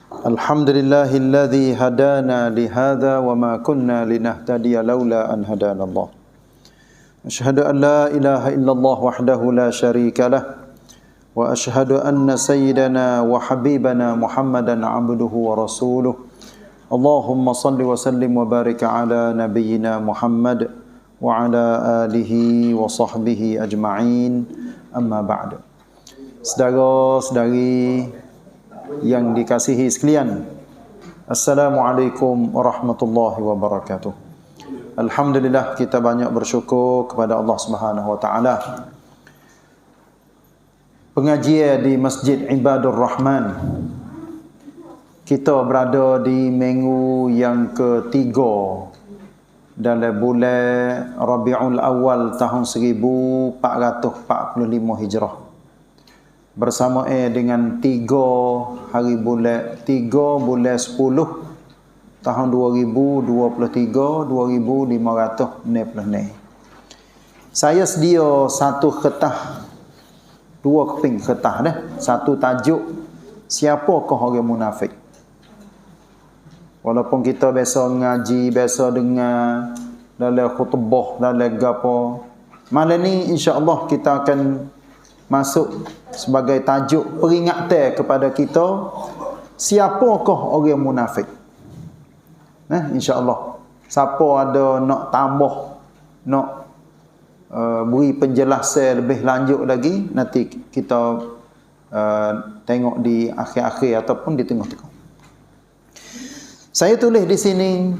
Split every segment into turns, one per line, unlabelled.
Alhamdulillahilladzi hadana lihadza wa ma kunna linahtadiya laula an hadana Allah. Asyhadu an la ilaha illallah wahdahu la syarika lah wa asyhadu anna sayyidana wa habibana Muhammadan abduhu wa rasuluh. Allahumma salli wa sallim wa barik ala nabiyyina Muhammad wa ala alihi wa sahbihi ajma'in. Amma ba'du. Saudara-saudari yang dikasihi sekalian, Assalamualaikum warahmatullahi wabarakatuh. Alhamdulillah, kita banyak bersyukur kepada Allah Subhanahu wa taala. Pengajian di Masjid Ibadur Rahman. Kita berada di minggu yang ketiga dalam bulan Rabiul Awal tahun 1445 Hijrah. Bersama dengan 3 bulan 10 tahun 2023 Saya sedia satu ketah, 2 keping ketah dah, satu tajuk, siapakah orang munafik. Walaupun kita biasa ngaji, biasa dengar dalam khutbah, dalam gapo, malam ni insya-Allah kita akan masuk sebagai tajuk peringatan kepada kita, siapakah orang munafik. Insya-Allah. Siapa ada nak tambah, nak beri penjelasan lebih lanjut lagi, nanti kita tengok di akhir-akhir ataupun di tengah-tengah. Saya tulis di sini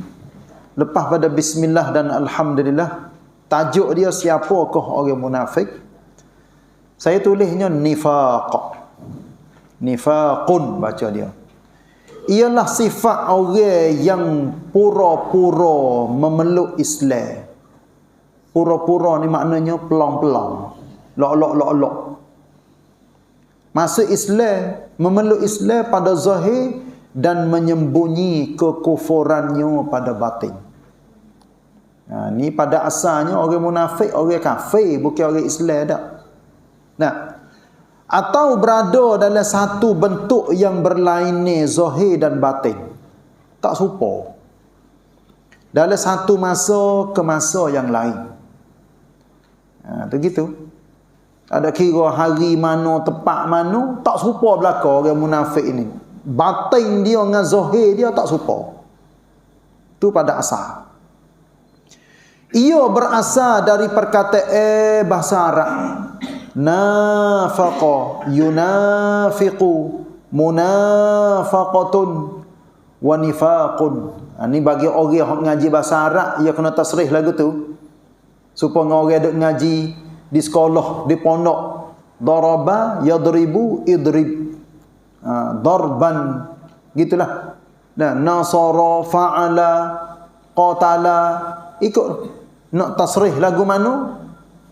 lepas pada bismillah dan alhamdulillah, tajuk dia siapakah orang munafik. Saya tulisnya nifaq. Nifaqun baca dia. Ialah sifat orang yang pura-pura memeluk Islam. Pura-pura ni maknanya pelang-pelang. Lok-lok-lok-lok. Masuk Islam, memeluk Islam pada zahir dan menyembunyi kekufurannya pada batin. Ni pada asalnya orang munafik, orang kafir, bukan orang Islam dak. Atau berada dalam satu bentuk yang berlainan zahir dan batin, tak serupa dalam satu masa ke masa yang lain. Begitu. Ada kira hari mana, tempat mana, tak serupa belaka orang munafik ini. Batin dia dengan zahir dia tak serupa. Tu pada asal. Ia berasal dari perkataan bahasa Arab. Nafaqa, yunafiqu, munafaqatun, wa nifaqun. Ini bagi orang yang ngaji bahasa Arab, ia kena tasrih lagu tu. Supaya orang duk ngaji di sekolah, di pondok. Daraba, yadribu, idrib. Darban. Gitulah. Nasara, fa'ala, qatala. Ikut. Nak tasrih lagu mana?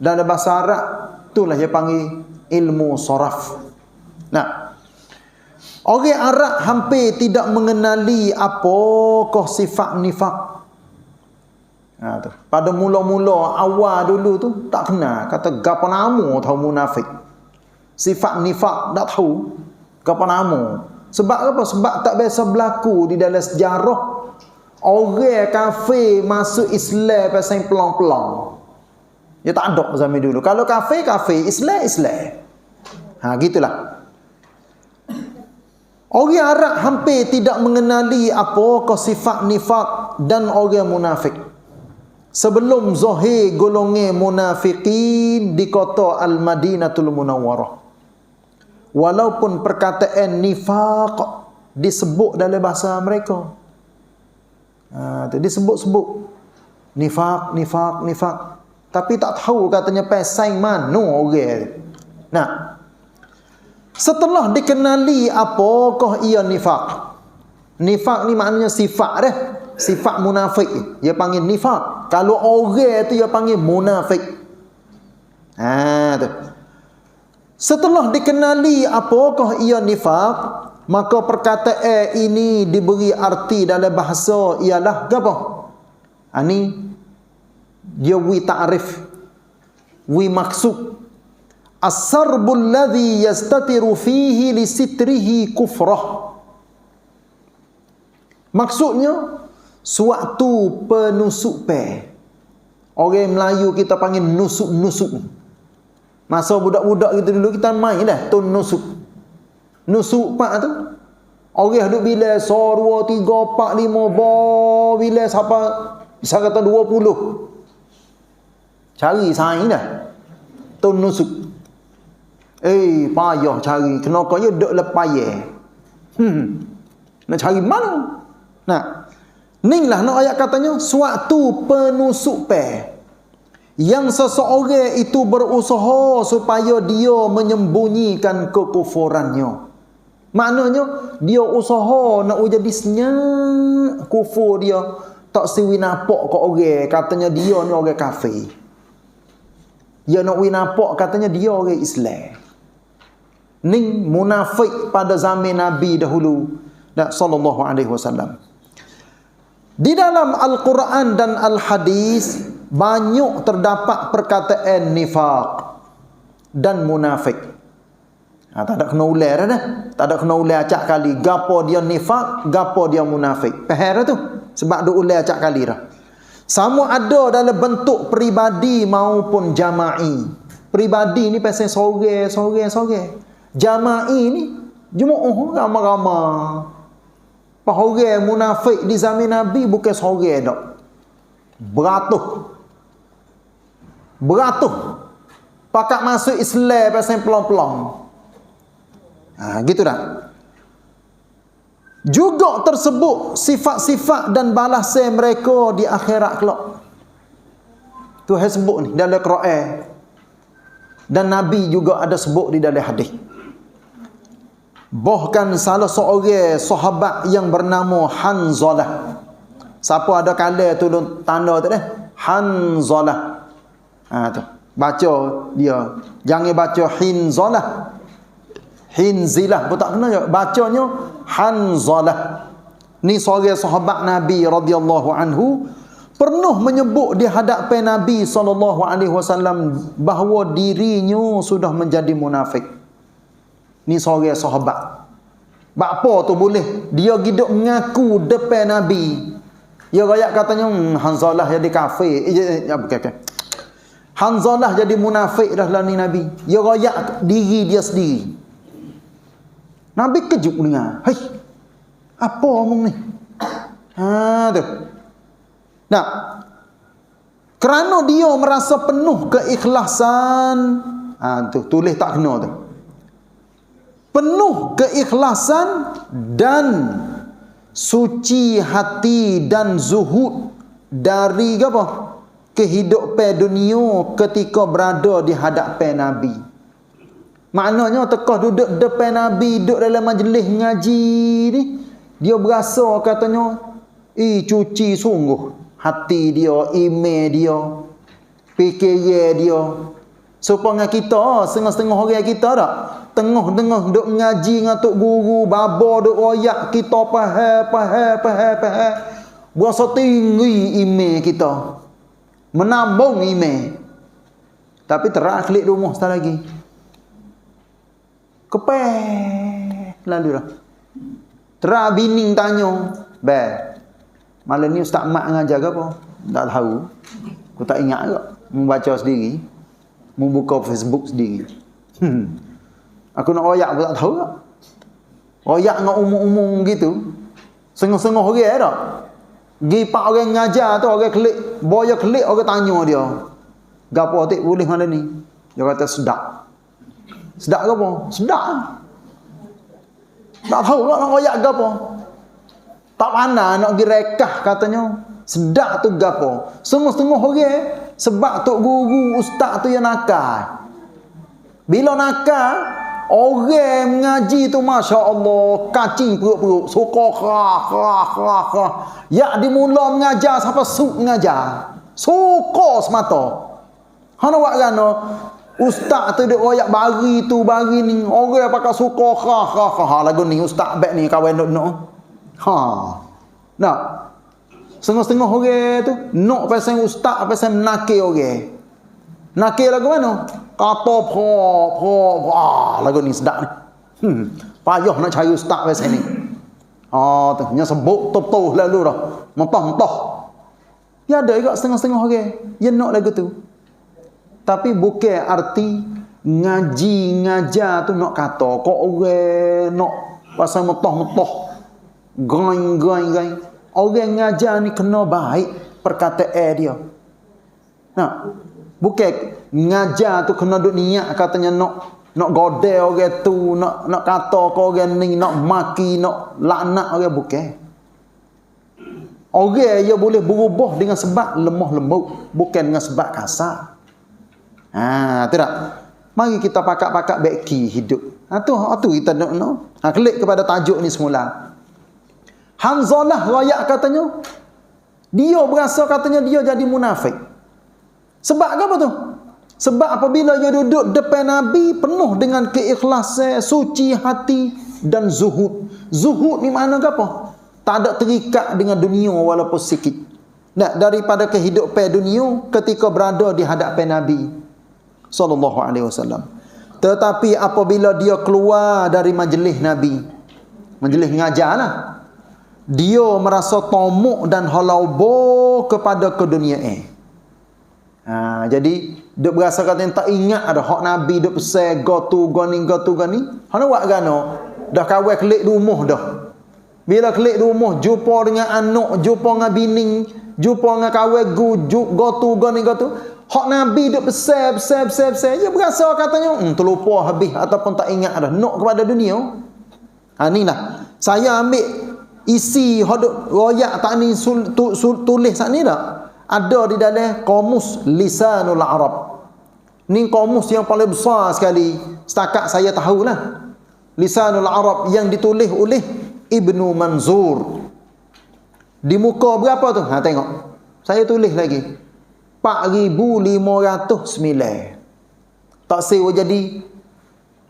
Dalam bahasa Arab. Itulah yang panggil ilmu saraf. Orang Arab hampir tidak mengenali apakah sifat nifak. Pada mula-mula awal dulu tu tak kenal, kata gapo nama tahu munafik. Sifat nifak tak tahu gapo nama. Sebab apa? Sebab tak biasa berlaku di dalam sejarah orang kafir masuk Islam pasal pelang-pelang. Ya tak ada zaman dulu. Kalau kafir, Islam. Gitulah. Orang Arab hampir tidak mengenali apakah sifat nifak dan orang munafik. Sebelum zahir golongan munafikin di kota Al-Madinatul Munawwarah. Walaupun perkataan nifaq disebut dalam bahasa mereka. Disebut-sebut. Nifaq. Tapi tak tahu katanya pasal mana orang. Setelah dikenali apakah ia nifaq. Nifaq ni maknanya sifat dah. Sifat munafik. Dia panggil nifaq. Kalau orang tu dia panggil munafik. Tu. Setelah dikenali apakah ia nifaq, maka perkataan ini diberi arti dalam bahasa ialah apa? Ini dia wi ta'rif, wi maksud. As-sarbul ladzi yastatiru fihi li sitrihi kufrah. Maksudnya suatu penusuk pe. Orang Melayu kita panggil nusuk-nusuk. Masa budak-budak gitu dulu kita main dah tun nusuk. Nusuk pak tu. Orang duk bila 1 2 3 4 5 bila siapa bisa kata 20. Cari saing dah. Tun nusuk. Payah cari. Kenakanya duk lepayah. Nak cari mana? Nah, inilah nak ayat katanya suatu penusuk pe yang seseorang itu berusaha supaya dia menyembunyikan kekufurannya. Maknanya dia usaha nak jadi senyap kufur dia, tak siwi nampak kat orang katanya dia ni orang kafir. Dia nak nampak katanya dia orang Islam. Ni munafik pada zaman Nabi dahulu sallallahu alaihi wasallam. Di dalam Al-Quran dan Al-Hadis banyak terdapat perkataan nifaq dan munafik. Tak ada kena ular dah. Tak ada kena ular acak kali. Gapo dia nifaq, gapo dia munafik. Faham tu? Sebab duk ular acak kali dah. Sama ada dalam bentuk peribadi maupun jama'i. Peribadi ni pasal sore. Jama'i ni jemaah ramai-ramai. Orang munafik di zaman Nabi bukan seorang dak. Beratus. Pakat masuk Islam pasal pelong-pelong. Gitu dah. Juga tersebut sifat-sifat dan balasan mereka di akhirat kelak. Tuhan sebut ni dalam Quran. Dan Nabi juga ada sebut di dalam hadis. Bahkan salah seorang sahabat yang bernama Hanzalah. Siapa ada kala tu tanda tu dah? Hanzalah. Tu. Baca dia. Jangan baca Hinzalah. Hinzilah pun tak kena je. Bacanya Hanzalah. Ni seorang sahabat Nabi radhiyallahu anhu pernah menyebut di hadapan Nabi SAW bahawa dirinya sudah menjadi munafik. Ni seorang sahabat. Apa tu boleh dia hidup mengaku depan Nabi. Dia rakyat katanya Hanzalah jadi kafir. Bukan. Hanzalah jadi munafik dah lah ni Nabi. Dia rakyat diri dia sendiri. Nabi kejut dengar. Hai. Apa omong ni? Tu. Nah. Kerana dia merasa penuh keikhlasan. Tu tulis tak kena tu. Penuh keikhlasan dan suci hati dan zuhud dari apa? Kehidupan dunia ketika berada di hadapan Nabi. Maknanya tekah duduk depan Nabi, duduk dalam majlis ngaji ni, dia berasa katanya, cuci sungguh hati dia, iman dia, fikiran dia. Supaya kita, setengah-setengah orang kita tak? Tengah-tengah duk ngaji dengan tok guru, baba duk royak, kita faham. Berasa tinggi iman kita. Menambung iman. Tapi teraklik rumah sekali lagi. Kepeh. Lalu dah. Terak bining tanya. Malam ni Ustaz Mak ngajar ke apa? Tak tahu. Aku tak ingat ke. Membaca sendiri. Membuka Facebook sendiri. Aku nak royak pun tak tahu tak. Royak dengan umum-umum gitu. Sengah-sengah orang tak. Pergi pak orang ngajar tu, orang klik. Boya klik, orang tanya dia. Gapo tik boleh mana ni? Dia kata sedap. Sedap ke apa? Sedap. Tak tahu tak nak royak ke apa. Tak pandai nak pergi rekah katanya. Sedap tu gapo. Setengah-setengah orang. Sebab tok guru, ustaz tu yang nakal. Bila nakal, orang mengaji tu Masya Allah, kacing perut-perut, suka khah. Ya dimula mengajar, siapa suk mengajar. Suka semata. Hana buat kerana, ustaz tu dia royak bari tu, bari ni, orang pakai suka khah. Lagu ni, ustaz baik ni, kawan nak. Nak. Setengah-setengah orang tu, nak pasal ustaz, pasal menakil orang. Nakil lagu mana? Kata lagu ni sedap ni. Payah nak cari ustaz pasal ni. Tu nya sebut toh lalu dah. Mentah-mentah. Ya ada juga setengah-setengah orang yang nak lagu tu. Tapi bukan arti ngaji ngajar tu nak kata kok orang nak pasal mentah-mentah gaing. Orang ngajar ni kena baik perkataan dia. Nah, bukan ngajar tu kena duk niat katanya nak godel orang tu, nak kata kau orang ni, nak maki, nak laknat orang, bukan. Orang dia boleh berubah dengan sebab lemah lembut, bukan dengan sebab kasar. Tidak. Mari kita pakak-pakak beki hidup. Tu kita nak. Klik kepada tajuk ni semula. Hanzalah rakyat katanya, dia berasa katanya dia jadi munafik. Sebab apa tu? Sebab apabila dia duduk depan Nabi penuh dengan keikhlasan, suci hati dan zuhud. Zuhud ni makna apa? Tak ada terikat dengan dunia walaupun sikit. Nah, daripada kehidupan dunia ketika berada di hadapan Nabi sallallahu alaihi wasallam. Tetapi apabila dia keluar dari majlis Nabi, majlis ngajarlah, dia merasa tamak dan halaubo kepada keduniaan. Jadi dia berasa kata tak ingat ada hak Nabi dia pesan go tu gani. Hana buat gano? Dah kawan kelik di rumah dah. Bila kelik di rumah jumpa dengan anak, jumpa dengan bini, jumpa dengan kawan go tu gani. Hak Nabi dia pesan. Dia berasa katanya terlupa habis ataupun tak ingat dah nak kepada dunia. Ni lah. Saya ambil isi hadut royak tak ni tulis sat ni dah. Ada di dalam kamus Lisanul Arab. Ni kamus yang paling besar sekali setakat saya tahulah. Lisanul Arab yang ditulis oleh Ibnu Manzur. Di muka berapa tu? Tengok. Saya tulis lagi. 4,509. Tak sewa jadi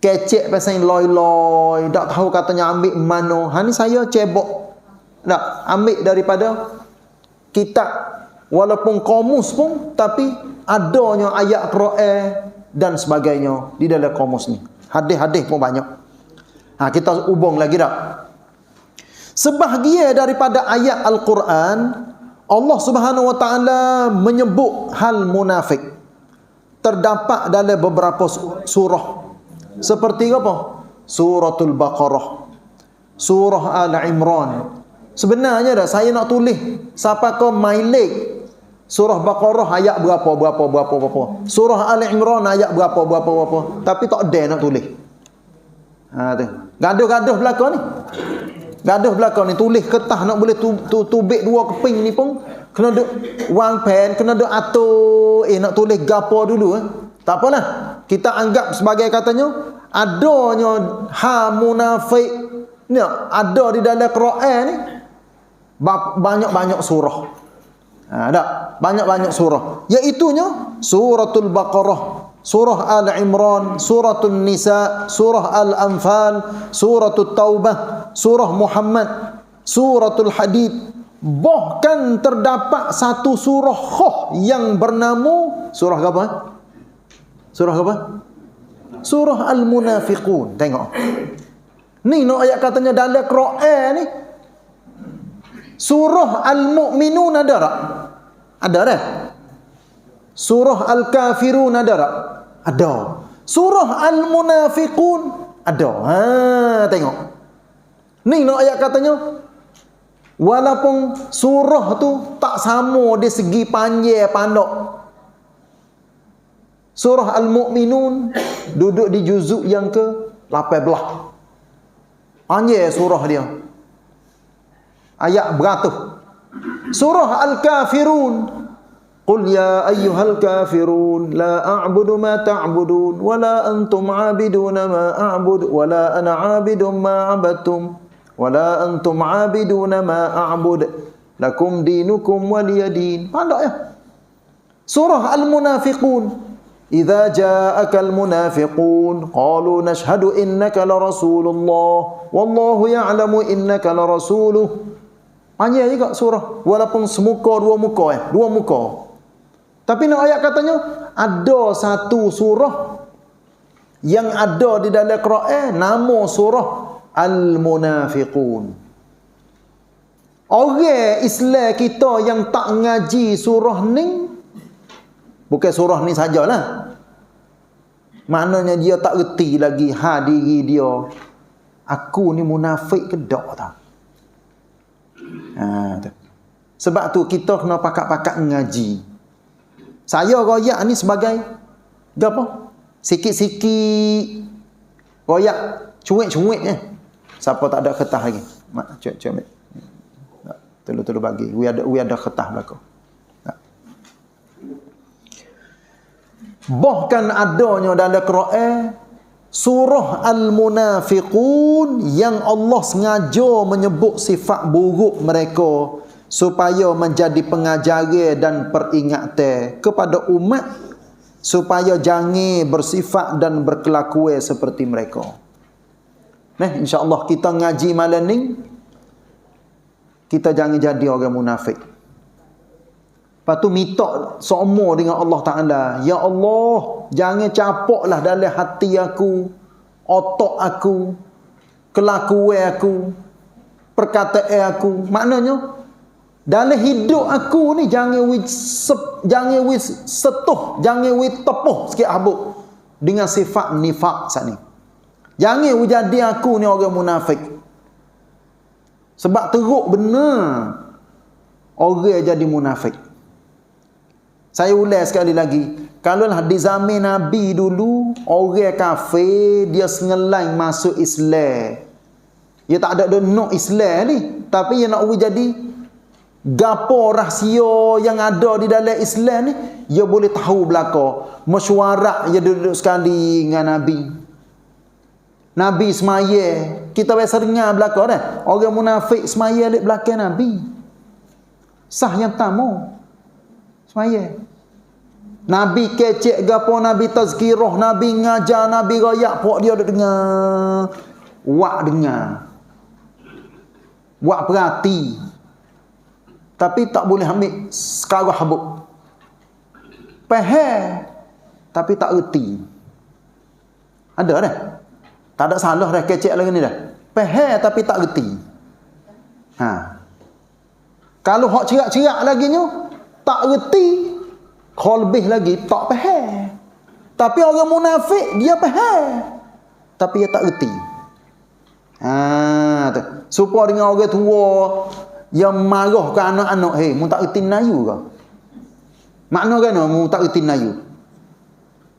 kecek pasal loi-loi, tak tahu katanya ambil mana. Ni saya cebok. Tak ambil daripada kitab. Walaupun kamus pun, tapi adanya ayat Quran dan sebagainya di dalam kamus ni. Hadis-hadis pun banyak. Kita hubung lagi tak? Sebahagian daripada ayat Al-Quran, Allah Subhanahu Wa Taala menyebut hal munafik. Terdapat dalam beberapa surah. Seperti apa? Suratul Baqarah, Surah Al-Imran. Sebenarnya dah saya nak tulis siapa ke mailik Surah Baqarah ayat berapa. Surah Al-Imran ayat berapa. Tapi tak ada nak tulis. Tu. Gaduh-gaduh belakang ni. Tulis kertas nak boleh tubik dua keping ni pun kena duk wang pen, kena duk atur nak tulis gapo dulu. Tak apalah. Kita anggap sebagai katanya adanya munafik ni ada di dalam Quran ni banyak-banyak surah. Banyak-banyak surah. Iaitunya Suratul Baqarah, Surah Al-Imran, Suratul Nisa, Surah Al-Anfal, Suratul Taubah, Surah Muhammad, Suratul Hadid. Bahkan terdapat satu surah yang bernama surah apa? Surah Al-Munafiqun. Tengok. Ni ayat katanya dalam Quran ni. Surah Al-Mu'minun ada tak? Ada dah. Surah Al-Kafirun ada tak? Ada. Surah Al-Munafiqun ada. Tengok. Ni ayat katanya walaupun surah tu tak sama dari segi panjang pandok. Surah Al-Mu'minun duduk di juzuk yang ke-18. Panjang surah dia. Ayat beratus. Surah Al-Kafirun. Qul ya ayyuhal kafirun la a'budu ma ta'budun wa la antum 'abiduna ma a'budu wa la ana 'abidun ma 'abadtum wa la antum 'abiduna ma a'bud lakum dinukum waliyadin. Pandai ya. Surah Al-Munafiqun. Idza ja'akal munafiqun qalu nashhadu innaka la rasulullah wallahu ya'lamu innaka la rasuluh. Panjang juga surah walaupun semuka dua muka. Tapi nak ayat katanya ada satu surah yang ada di dalam Quran nama surah Al-Munafiqun. Orang Islam kita yang tak ngaji surah ni, bukan surah ni sajalah, maknanya dia tak reti lagi diri dia, aku ni munafik ke tak tau. Tu. Sebab tu kita kena pakat-pakat ngaji. Saya royak ni sebagai apa? Sikit-sikit royak, cuik-cuik Siapa tak ada kertas lagi? Mak, cuik-cuik. Tolong bagi. We ada kertas belakang. Bahkan adanya dalam Quran surah Al-Munafiqun yang Allah sengaja menyebut sifat buruk mereka supaya menjadi pengajaran dan peringatan kepada umat supaya jangan bersifat dan berkelakuan seperti mereka. InsyaAllah kita ngaji malam ni, kita jangan jadi orang munafik. Lepas tu minta seumur dengan Allah Ta'ala, ya Allah, jangan capoklah dalam hati aku, otak aku, kelakuan aku, perkataan aku. Maknanya dalam hidup aku ni jangan setuh, jangan tepuh sikit habuk dengan sifat nifak saat ni. Jangan jadi aku ni orang munafik. Sebab teruk benar orang jadi munafik. Saya ulang sekali lagi, kalaulah di zaman Nabi dulu, orang kafir dia sengelai masuk Islam. Dia tak ada nak Islam ni, tapi dia nak jadi gapo rahsia yang ada di dalam Islam ni, dia boleh tahu belaka. Mesyuarat dia duduk sekali dengan Nabi. Nabi semaya, kita biasa dengar belaka dah. Orang munafik semaya di belakang Nabi. Sah yang pertama. Semaya. Nabi kecek gapo, Nabi tazkirah, Nabi ngajar, Nabi royak, pok dia duk dengar. Wak dengar. Wak perhati. Tapi tak boleh ambil sekarang habuk. Faham tapi tak reti. Ada dah. Tak ada salah dah kecek lagi ni dah. Faham tapi tak reti. Kalau hak cerak-cerak lagi nyu tak reti, kalau lebih lagi tak faham. Tapi orang munafik dia faham tapi dia tak reti. Tu. Supaya dengan orang tua yang marah ke anak-anak, mu tak reti Melayu ke? Makna kan mu tak reti Melayu?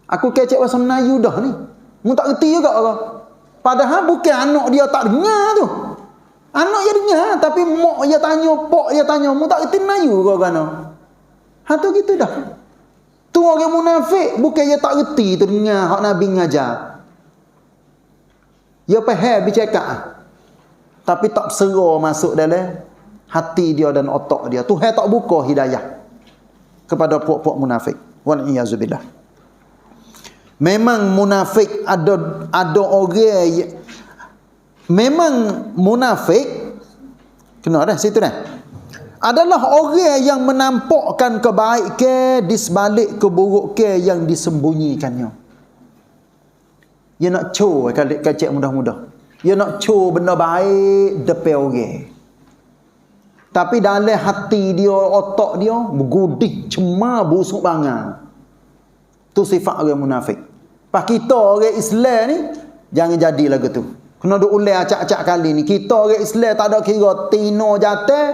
Aku kecek bahasa Melayu dah ni. Mu tak reti juga ke? Padahal bukan anak dia tak dengar tu. Anak dia dengar tapi mak dia tanya, pak dia tanya, mu tak reti Melayu ke kan? Tu gitu dah. Tu orang munafik, bukan dia tak reti tu dengar hak Nabi ngajar. Dia faham bercakap tapi tak sera masuk dalam hati dia dan otak dia. Tuhan tak buka hidayah kepada puak-puak munafik. Wal iyazubillah. Memang munafik ada orang memang munafik kena dah situ dah. Adalah orang yang menampakkan kebaikan di sebalik keburukan yang disembunyikannya. Dia nak show kacik mudah-mudah. Dia nak show benda baik depan orang. Tapi dalam hati dia, otak dia berguding, cemar, busuk bangang. Tu sifat orang munafik. Pak kita orang Islam ni jangan jadi lagu tu. Kena duk ulang acak-acak kali ni. Kita orang Islam tak ada kira tino jatuh,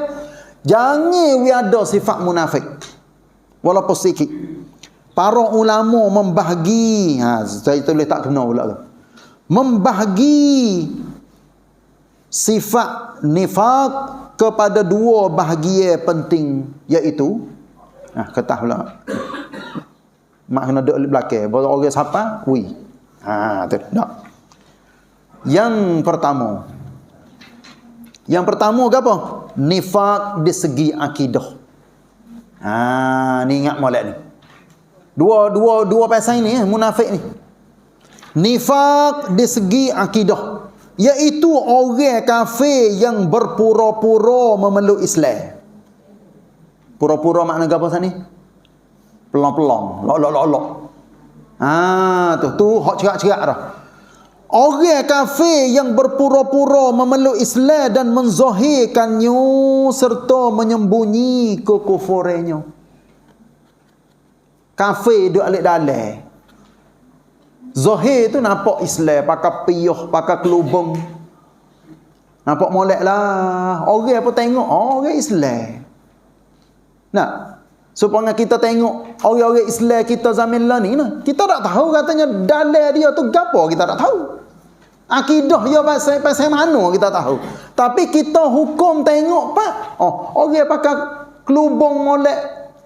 jangan ada sifat munafik. Walaupun sikit. Para ulama membahagi, saya tulis tak kena pula tu. Membahagi sifat nifak kepada dua bahagian penting, iaitu ketah pula. Mak kena duduk belakang. Baru orang siapa? Tu tak. Yang pertama apa? Nifak di segi akidah. Ni ingat molek ni. Dua pasal ini munafik ni. Nifak di segi akidah, iaitu orang kafir yang berpura-pura memeluk Islam. Pura-pura makna apa sana ni? Pelong-pelong, lok-lok. Tu hak cerak-cerak dah. Orang kafir yang berpura-pura memeluk Islam dan menzahirkannya serta menyembunyi kekufurannya. Kafir duk alik dalam. Zahir tu nampak Islam, pakai piyuh, pakai kelubung. Nampak molek lah. Orang pun tengok, orang Islam. Nah, supaya kita tengok orang-orang Islam kita zaman lah ni, nah, kita tak tahu katanya dalam dia tu gapo, kita tak tahu. Akidah dia pasal mana kita tahu. Tapi kita hukum tengok pak. Orang pakai kelubung molek,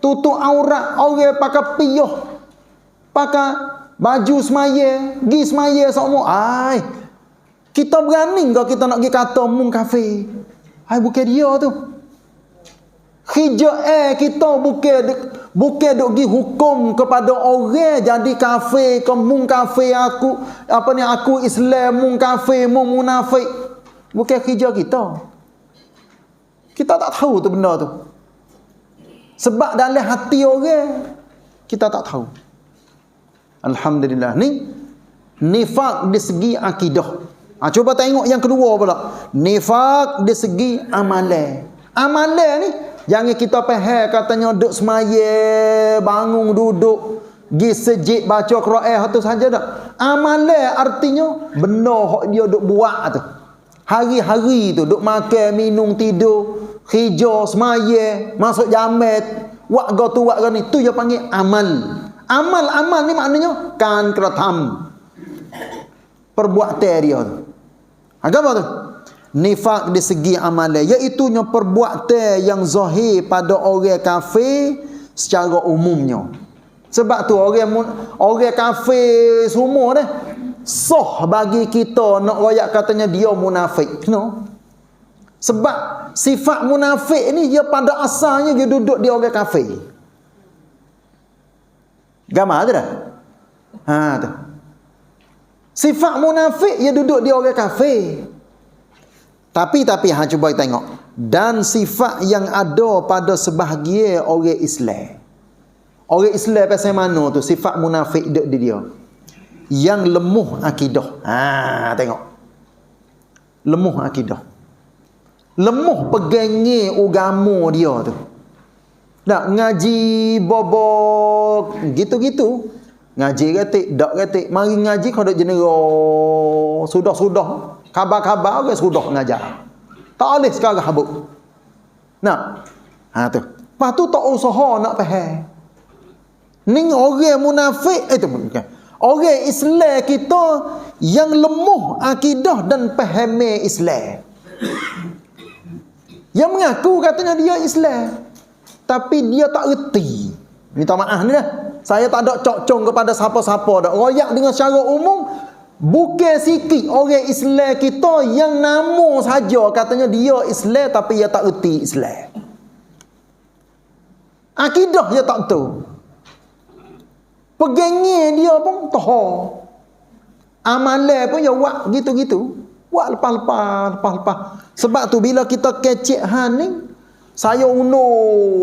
tutup aurat, orang pakai piyuh, pakai baju semaya, gi semaya semua. Kita berani ke kita nak pergi kata mung kafir? Bukan dia tu. Hijau kita bukan duk pergi hukum kepada orang jadi kafir ke mung kafir aku Islam mung kafir mung munafik. Bukan hijau kita. Kita tak tahu tu benda tu. Sebab dalam hati orang kita tak tahu. Alhamdulillah. Ni nifak di segi akidah. Cuba tengok yang kedua pula. Nifak di segi amalan. Amalan ni jangan kita faham katanya duduk semaya, bangun duduk, pergi sejid baca Quran tu saja dak. Amalan artinya benda hak dia duk buat tu. Hari-hari tu duk makan, minum, tidur, hijau, semaya, masuk jamet, buat go tu buat ni, tu dia panggil amal. Amal ni maknanya kan keratam perbuatan dia tu. Apa tu? Nifak di segi amalan, iaitu perbuatan yang zahir pada orang kafir secara umumnya. Sebab tu orang kafir semua dah sah bagi kita nak royak katanya dia munafik. No. Sebab sifat munafik ni dia pada asalnya dia duduk di orang kafir. Gambar tu dah. Tu. Sifat munafik dia duduk di orang kafir. Tapi cuba tengok. Dan sifat yang ada pada sebahagian orang Islam. Orang Islam pasal mana tu? Sifat munafik duduk di dia. Yang lemah akidah. Tengok. Lemah akidah. Lemah pegangnya agama dia tu. Nak ngaji bobok gitu-gitu. Ngaji katik, dak katik. Mari ngaji kau dak jenera. Sudah-sudah. Khabar-khabar orang sudah ngajar. Tak boleh sekarang habuk. Nah. Tu. Lepas tu tak usaha nak faham. Ni orang munafik itu bukan. Orang Islam kita yang lemah akidah dan faham Islam. Yang mengaku katanya dia Islam. Tapi dia tak erti. Minta maaf ni dah. Saya tak ada cocong kepada siapa-siapa dah. Royak dengan secara umum, bukan sikit orang Islam kita yang nama saja katanya dia Islam tapi dia tak erti Islam. Akidah dia tak tahu. Pegangnya dia pun tahu. Amalan pun dia buat gitu-gitu. Buat lepas-lepas. Sebab tu bila kita kecek ni, saya uno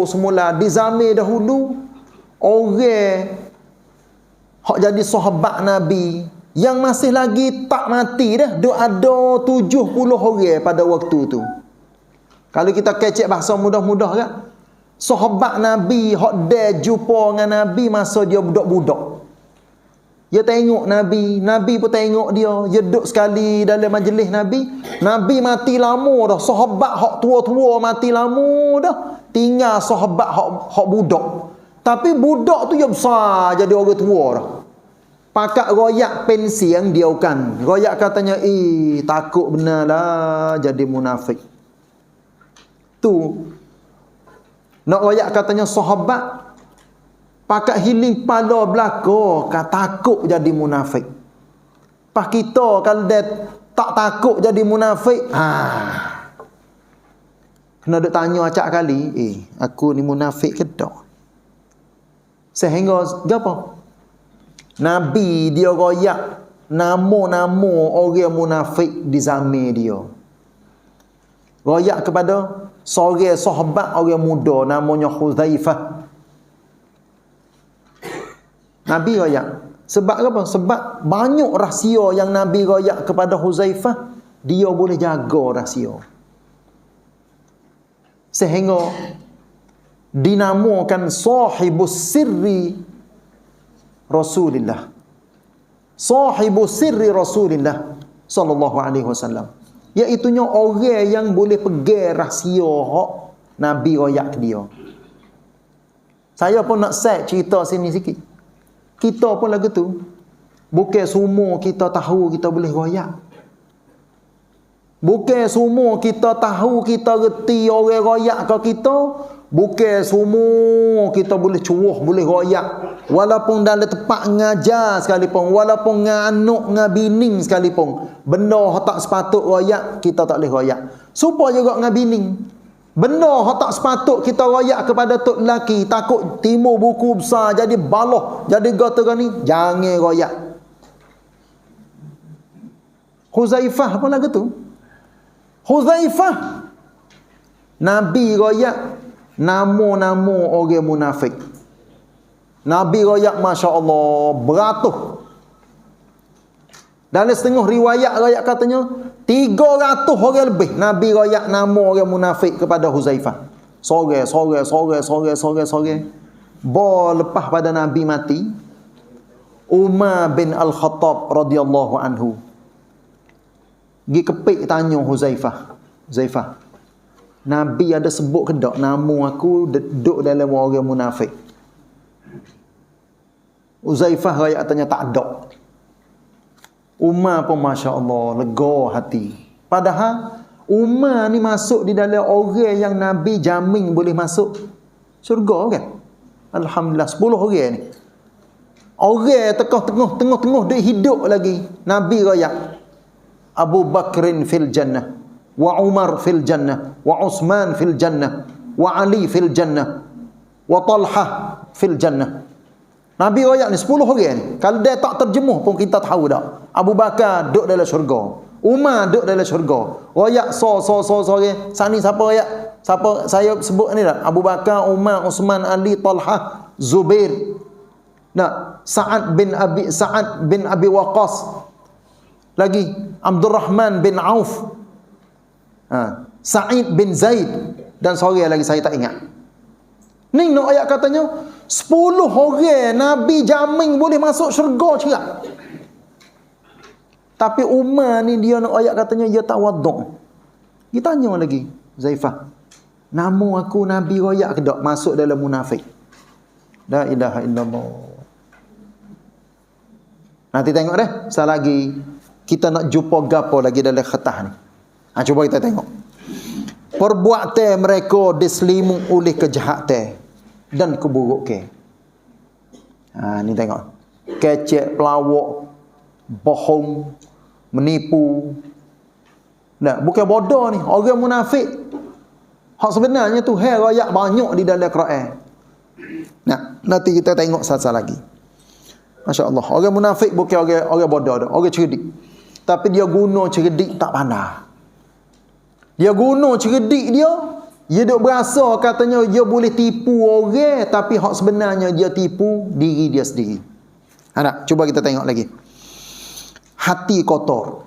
semula di zaman dahulu orang hak jadi sahabat Nabi yang masih lagi tak mati dah, ada 70 orang pada waktu tu. Kalau kita kecek bahasa mudah-mudah kan, sahabat Nabi hak dah jumpa dengan Nabi masa dia budak-budak. Dia tengok Nabi pun tengok dia. Dia duduk sekali dalam majlis Nabi mati lama dah. Sahabat hak tua-tua mati lama dah. Tinggal sahabat hak budak. Tapi budak tu dia besar jadi orang tua dah. Pakak royak pensiang dia kan. Royak katanya, takut benar lah jadi munafik. Tu. Nak royak katanya sahabat pakak hiling pada belaka takut jadi munafik. Pak kita kalau dia tak takut jadi munafik, kena duk tanya acak kali, aku ni munafik ke tak? Sehingga apa? Nabi dia royak nama-nama orang munafik di zaman dia. Royak kepada seorang sahabat orang muda namanya Hudzaifah. Nabi royak, Sebab apa? Sebab banyak rahsia yang Nabi royak kepada Huzaifah, dia boleh jaga rahsia. Sehingga dinamakan sahibus sirri Rasulillah. Sahibus sirri Rasulillah sallallahu alaihi wasallam. Iaitunya orang yang boleh pegang rahsia hak Nabi royak ke dia. Saya pun nak set cerita sini sikit. Kita pun lagu tu. Bukan semua kita tahu kita boleh royak. Bukan semua kita tahu kita reti orang royak ke kita. Bukan semua kita boleh curuh, boleh royak. Walaupun dalam tempat ngajar sekalipun, walaupun dengan anak, dengan bining sekalipun, benda yang tak sepatut royak, kita tak boleh royak. Supaya juga dengan bining. Benda yang tak sepatut kita royak kepada tok lelaki, takut timur buku besar, jadi baloh, jadi gata ni, jangan royak. Huzaifah pun lagu tu. Huzaifah, Nabi royak nama-nama orang munafik. Nabi royak Masya Allah beratus. Dalam setengah riwayat royak katanya 300 orang lebih Nabi royak nama orang munafik kepada Huzaifah. Sore. Lepas pada Nabi mati, Umar bin Al-Khattab radhiyallahu anhu pergi kepik tanya Huzaifah. Huzaifah, Nabi ada sebut ke tak nama aku duduk dalam orang munafik? Huzaifah royak tanya tak ada. Umar pun Masya Allah lega hati. Padahal Umar ni masuk di dalam orang yang Nabi jamin boleh masuk syurga kan? Alhamdulillah 10 orang ni. Orang tengah-tengah dia hidup lagi. Nabi royak Abu Bakrin fil jannah, wa Umar fil jannah, wa Uthman fil jannah, wa Ali fil jannah, wa Talha fil jannah. Nabi royak ni 10 orang ni. Kalau dia tak terjemuh pun kita tahu dah. Abu Bakar duduk dalam syurga, Umar duduk dalam syurga. Royak sorang. Sani siapa royak? Siapa saya sebut ni dah? Abu Bakar, Umar, Uthman, Ali, Talha, Zubair. Nah, Sa'ad bin Abi Waqqas. Lagi Abdul Rahman bin Auf. Sa'id bin Zaid dan seorang lagi saya tak ingat. Ni nak ayat katanya 10 orang Nabi jamin boleh masuk syurga cerak. Tapi Umar ni dia nak ayat katanya dia tak waduk. Dia tanya lagi Zaifah, nama aku Nabi royak ke tak masuk dalam munafik? La ilaha illallah. Nanti tengok dah sekali lagi kita nak jumpa gapo lagi dalam khatah ni. Cuba kita tengok. Perbuatan mereka diselimut oleh kejahatan dan keburukan. Ni tengok. Kecek, pelawak, bohong, menipu. Nah, bukan bodoh ni, orang munafik. Hak sebenarnya tu royak banyak di dalam Quran. Nah, nanti kita tengok satu lagi. Masya Allah. Orang munafik bukan orang bodoh dah, orang cerdik. Tapi dia guna cerdik tak pandai. Dia guna cerdik dia duk berasa katanya dia boleh tipu orang, tapi hak sebenarnya dia tipu diri dia sendiri. Nak cuba kita tengok lagi. Hati kotor,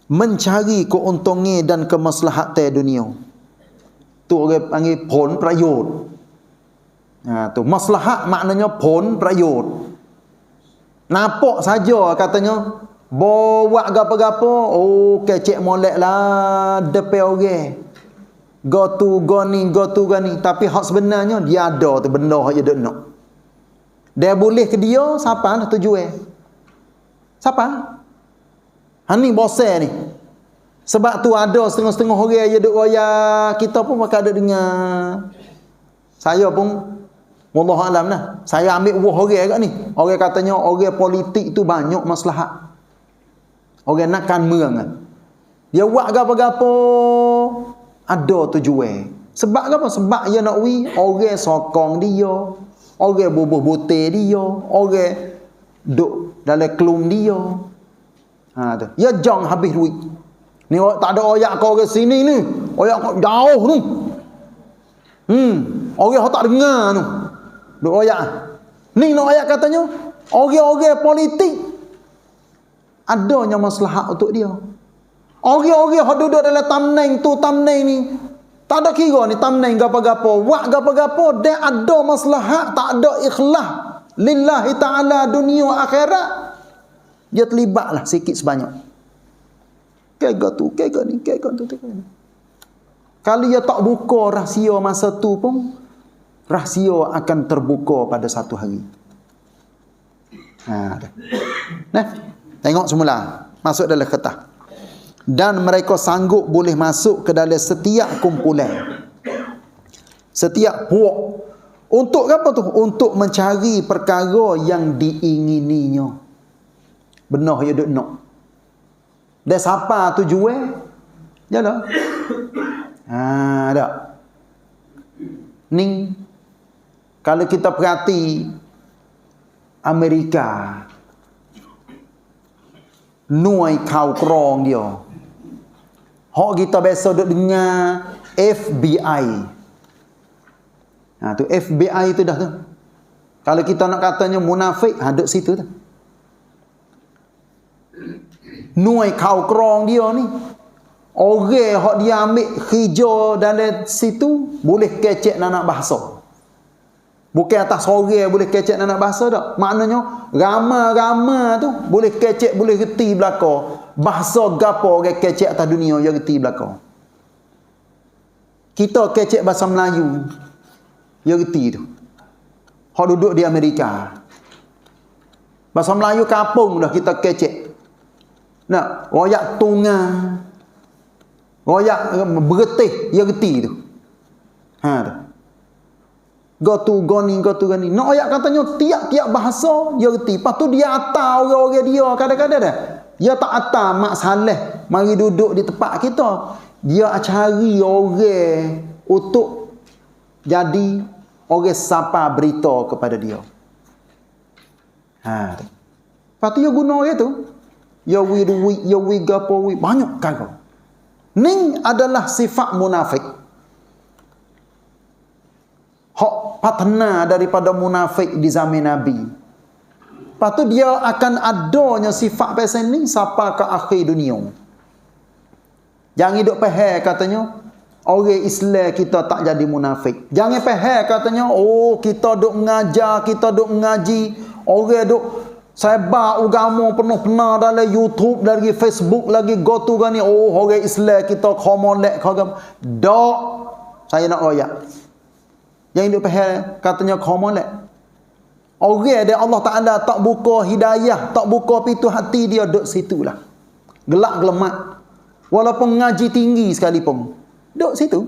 mencari keuntungan dan kemaslahatan dunia. Tu orang panggil pon prayot. Tu maslahat maknanya pon prayot. Nampak saja katanya bawa gapo-gapo, kecek molek lah depan orang. Go tu ni. Tapi hak sebenarnya dia ada tu benda hak dia duk nak. Dia boleh ke dia, siapa nak tujuan? Siapa? Ni bosan ni. Sebab tu ada setengah-setengah orang dia duk royak, kita pun bakal ada dengar. Saya pun wallahu alam lah. Saya ambil buah orang kat ni. Orang katanya orang politik tu banyak maslahat. Orang nak kanmerang. Dia buat gapo-gapo ada tujuan. Sebab apa? Sebab dia nak orang sokong dia, orang bubuh butir dia, orang duk dalam kelum dia. Tu. Ya jangan habis duit. Ni tak ada oyak kau orang sini ni. Oyak kau jauh tu. Orang tak dengar tu. Duk oyak. Ni nak oyak katanya Orang-orang politik adanya maslahat untuk dia. Orang-orang yang duduk dalam thumbnail ni, tak ada kira ni thumbnail gapo-gapo, buat gapo-gapo, dia ada maslahat, tak ada ikhlas lillahi ta'ala dunia akhirat, dia terlibatlah sikit sebanyak. Kega tu, kega ni, kega tu. Kalau dia tak buka rahsia masa tu pun, rahsia akan terbuka pada satu hari. Nah, tengok semula masuk dalam kertas. Dan mereka sanggup boleh masuk ke dalam setiap kumpulan, setiap puak. Untuk apa tu? Untuk mencari perkara yang diingininya. Benar ya duk nak. Dan siapa tu jual? Jalah. Tak. Ni kalau kita perhati Amerika, nuai kau kerong dia. Hak kita biasa duk dengar FBI. Tu FBI tu dah tu. Kalau kita nak katanya munafik, duk situ tu. Nuai kau kerong dia ni. Orang hak dia ambil hijau dalam situ boleh kecek anak bahasa. Bukan atas orang boleh kecek anak bahasa tak. Maknanya ramai-ramai tu boleh kecek, boleh reti belaka. Bahasa gapo orang kecek atas dunia dia reti belaka. Kita kecek bahasa Melayu, dia reti tu. Hak duduk di Amerika. Bahasa Melayu kampung dah kita kecek. Nak royak tunga, royak beretih, dia reti tu. Tu. Go tu goni. Nak ayat katanya tiap-tiap bahasa dia reti. Lepas tu dia atar orang-orang dia kadang-kadang dah. Dia tak atar mak saleh mari duduk di tempat kita. Dia cari orang untuk jadi orang sapa berita kepada dia. Lepas tu dia guna orang tu. Ya wi gapo wi banyak kagak. Ni adalah sifat munafik. Hak patna daripada munafik di zaman Nabi. Lepas tu dia akan adanya sifat pasal ni sampai ke akhir dunia. Jangan duk faham katanya orang Islam kita tak jadi munafik. Jangan faham katanya kita duk mengajar, kita duk mengaji, orang duk sebar agama penuh-penuh dalam YouTube, lagi Facebook, lagi gotu gani orang Islam kita komolek kagam. Dak, saya nak royak. Yang hidup faham katanya komolek. Orang dia Allah Ta'ala tak buka hidayah, tak buka pintu hati dia, duduk situlah. Gelak gelemat. Walaupun ngaji tinggi sekalipun, duduk situ.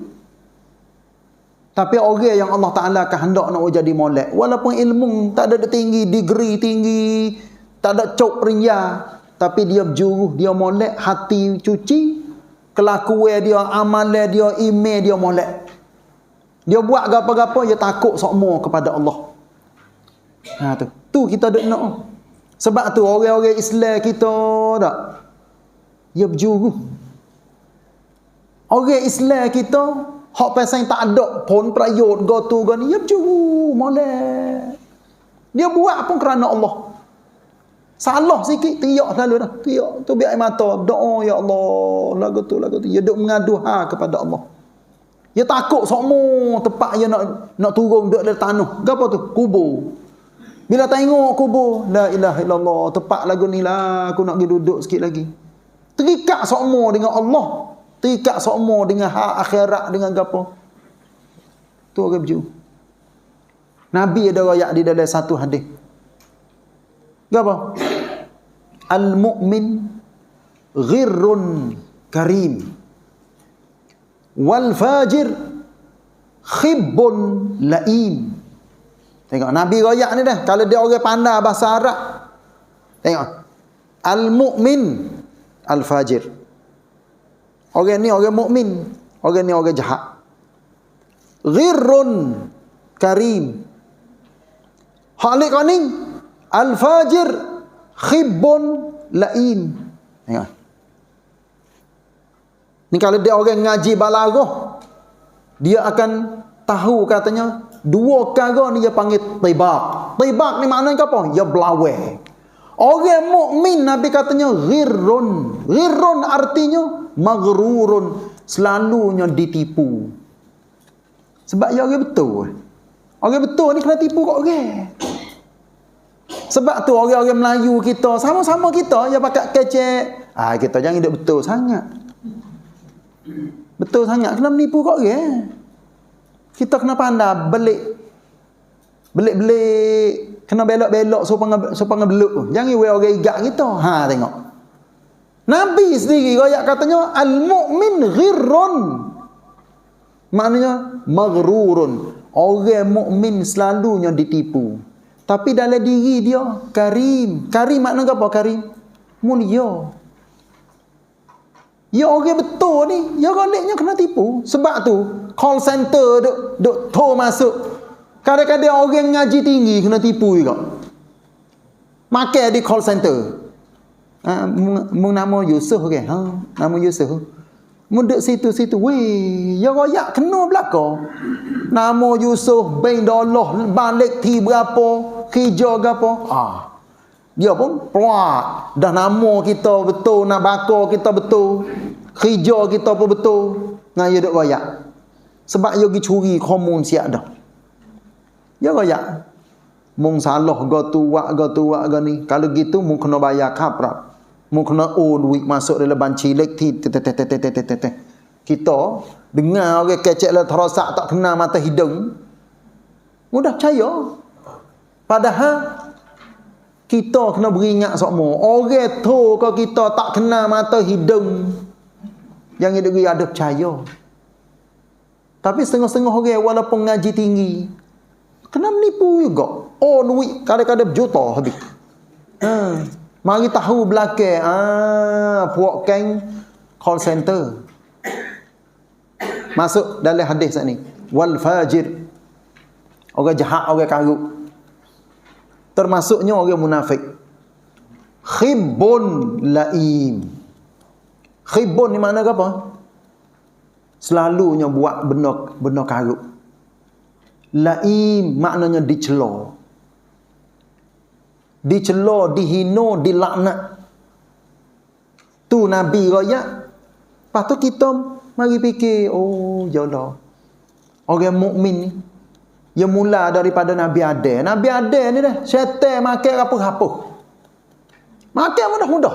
Tapi orang yang Allah Ta'ala kehendak nak jadi molek, walaupun ilmu tak ada tinggi, degree tinggi, tak ada cok riya, tapi dia berjuruh, dia molek, hati cuci, kelakuan dia, amalan dia, email dia molek. Dia buat apa-apa, dia takut sokmo kepada Allah. Tu kita duk nak. Sebab tu orang-orang Islam kita tak, dia berjuruh. Orang Islam kita hak pasal tak ada pun prayot gotu gani, dia berjuruh molek. Dia buat pun kerana Allah. Salah sikit teriak selalu dah. Teriak tu biar air mata, doa ya Allah, lagu tu. Dia duk mengadu kepada Allah. Dia takut sokmo tempat dia nak turun duduk dalam tanah. Gapo tu? Kubur. Bila tengok kubur, la ilaha illallah, tempat lagu ni lah aku nak pergi duduk sikit lagi. Terikat sokmo dengan Allah. Terikat sokmo dengan hak akhirat, dengan gapo. Tu orang berju. Nabi ada riwayat di dalam satu hadis. Gapo? Al-mu'min ghirrun karim. Wal fajir khibbun laim. Tengok Nabi royak ni dah. Kalau dia orang pandai bahasa Arab, tengok al-mu'min al-fajir. Orang ni orang mukmin, orang ni orang jahat. Ghirrun karim. Halik ni al-fajir khibbun laim. Tengok. Ni kalau dia orang ngaji balaghah, dia akan tahu katanya Dua perkara ni dia panggil tibaq. Tibaq ni maknanya apa? Ya belawai. Orang mukmin Nabi katanya ghirrun. Ghirrun artinya maghrurun, selalunya ditipu. Sebab dia orang betul. Orang betul ni kena tipu kat orang. Sebab tu orang-orang Melayu kita, sama-sama kita, dia pakai kecek. Kita jangan hidup betul sangat. Betul sangat, kena menipu kat orang. Kita kena pandai belik-belik, kena belok-belok supaya beluk. Jangan we orang igak kita. Tengok. Nabi sendiri royak katanya al-mu'min ghirrun. Maknanya maghrurun. Orang mukmin selalunya ditipu. Tapi dalam diri dia karim. Karim maknanya apa karim? Mulia. Ya orang betul ni, ya galiknya kena tipu. Sebab tu call center duk masuk. Kadang-kadang orang ngaji tinggi kena tipu juga. Makan di call center. Mung nama Yusuf ke? Nama Yusuf. Mun duk situ-situ, weh, ya royak kena belaka. Nama Yusuf bin Dolah balik ti berapa, kerja gapo. Dia pun puak. Dah nama kita betul, nak bakar kita betul. Kerja kita pun betul. Ngaya duk royak. Sebab dia pergi curi komun siap dah. Ya royak. Mung salah ga tu wak ni. Kalau gitu mung kena bayar kaprak. Mung kena duit masuk dalam banci elektrik. Kita dengar orang kecek lah terosak tak kena mata hidung. Mudah percaya. Padahal kita kena beringat semua. Orang tu kalau kita tak kena mata hidung, yang hidup dia ada percaya. Tapi setengah-setengah orang walaupun ngaji tinggi, kena menipu juga. Duit kadang-kadang berjuta habis. Mari tahu belakang. Puak keng call center. Masuk dalam hadis ni. Wal fajir. Orang jahat, orang karuk. Termasuknya orang munafik. Khibbun laim. Khibbun ni makna apa? Selalunya buat benda karuk. Laim maknanya dicela. Dicela, dihina, dilaknat. Tu Nabi royak. Lepas tu kita mari fikir, ya Allah. Orang mukmin ni dia mula daripada Nabi Adam. Nabi Adam ni dah syaitan makan rapuh-rapuh. Makan mudah-mudah.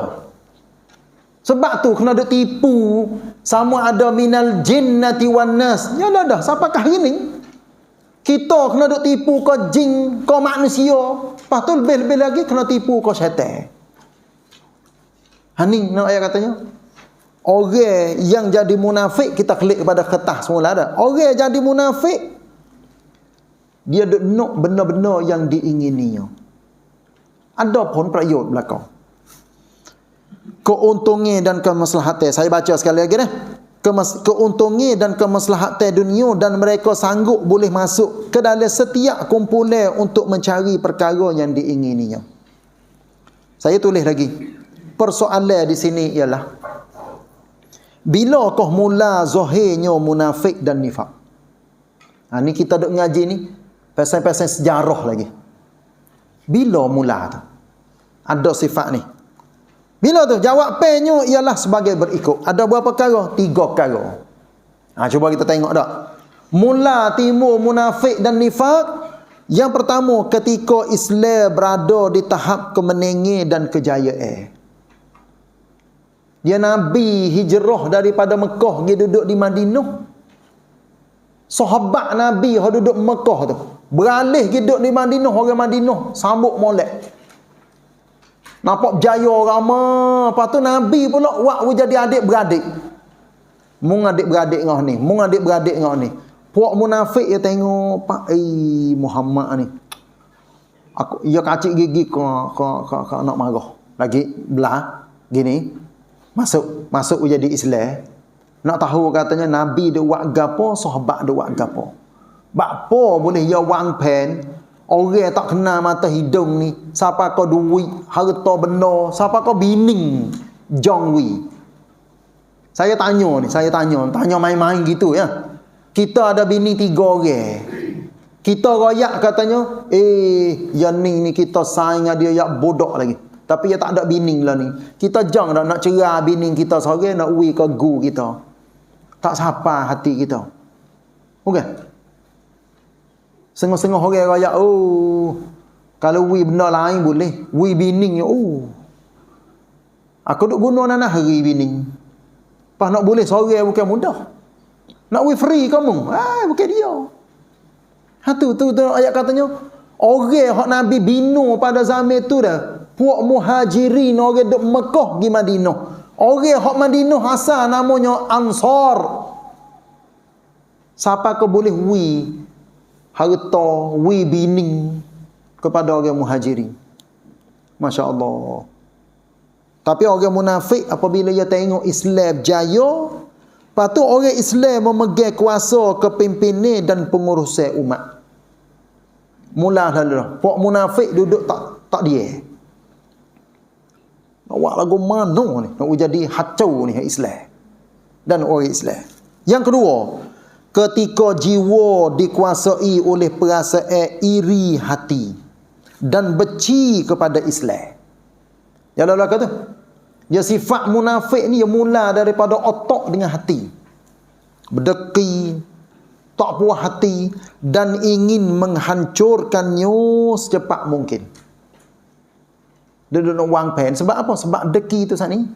Sebab tu kena duk tipu sama ada minal jinnati wan nas. Ya dah, siapakah ini? Kita kena duk tipu ke jin, ke manusia. Lepas tu lebih-lebih lagi kena tipu ke syaitan. Ni nak ayat katanya. Orang yang jadi munafik, kita klik kepada kertas semula ada. Orang yang jadi munafik, dia duk nak benda-benda yang diingininya. Ada pun perayaan belakang. Keuntungan dan kemaslahatan. Saya baca sekali lagi dah. Keuntungan dan kemaslahatan dunia, dan mereka sanggup boleh masuk ke dalam setiap kumpulan untuk mencari perkara yang diingininya. Saya tulis lagi. Persoalan di sini ialah, bilakah mula zahirnya munafik dan nifak? Ni kita duk ngaji ni pasal-pasal sejarah lagi. Bila mula tu? Ada sifat ni. Bila tu? Jawapannya ialah sebagai berikut. Ada berapa perkara? 3 perkara. Cuba kita tengok tak. Mula timbul munafik dan nifak. Yang pertama, ketika Islam berada di tahap kemenangan dan kejayaan. Dia Nabi hijrah daripada Mekah, dia duduk di Madinah. Sahabat Nabi yang duduk Mekah tu beralih duduk di Madinah. Orang Madinah sambut molek. Nampak berjaya ramai. Lepas tu Nabi pula buat jadi adik-beradik. Mung adik-beradik ngah ni. Mung adik-beradik ngah ni. Puak munafik dia tengok, Pak Muhammad ni. Ia kacik gigi ke nak marah. Lagi belah gini. Masuk jadi Islam. Nak tahu katanya Nabi dia buat gapo, sahabat dia buat gapo. Bakpo boleh ya wang pen. Orang tak kenal mata hidung ni, siapa kau duit, harta benda, siapa kau bining jongwi. Saya tanya main-main gitu ya. Kita ada bini 3 orang. Kita royak katanya, yang ni kita sayang dia yak bodoh lagi. Tapi dia tak ada bini lah ni. Kita jangan nak cerai bini kita seorang, nak ui ke gu kita. Tak sapa hati kita. Okey. Sengah-sengah orang royak, kalau ui benda lain boleh. Ui bini, aku duk guna nanah hari bini. Pas nak boleh seorang bukan mudah. Nak ui free kamu, bukan dia. Tu ayat katanya, orang hak Nabi bina pada zaman tu dah. Puak muhajirin, orang duk Mekah pergi Madinah. Orang hak Madinah asal namanya Ansar. Siapa ke boleh wi harta, wi bini kepada orang muhajirin. Masya Allah. Tapi orang munafik apabila dia tengok Islam jaya, lepas tu orang Islam memegang kuasa kepimpinan dan pengurusan umat. Mula lalu puak munafik duduk tak dia. Nak buat lagu mana ni? Nak jadi hacau ni Islam dan orang Islam. Yang kedua, ketika jiwa dikuasai oleh perasaan iri hati dan benci kepada Islam. Ya Allah kata, dia sifat munafik ni dia mula daripada otak dengan hati. Berdeki, tak puas hati dan ingin menghancurkannya secepat mungkin. Dia nak wang pen. Sebab apa? Sebab deki itu saat ni.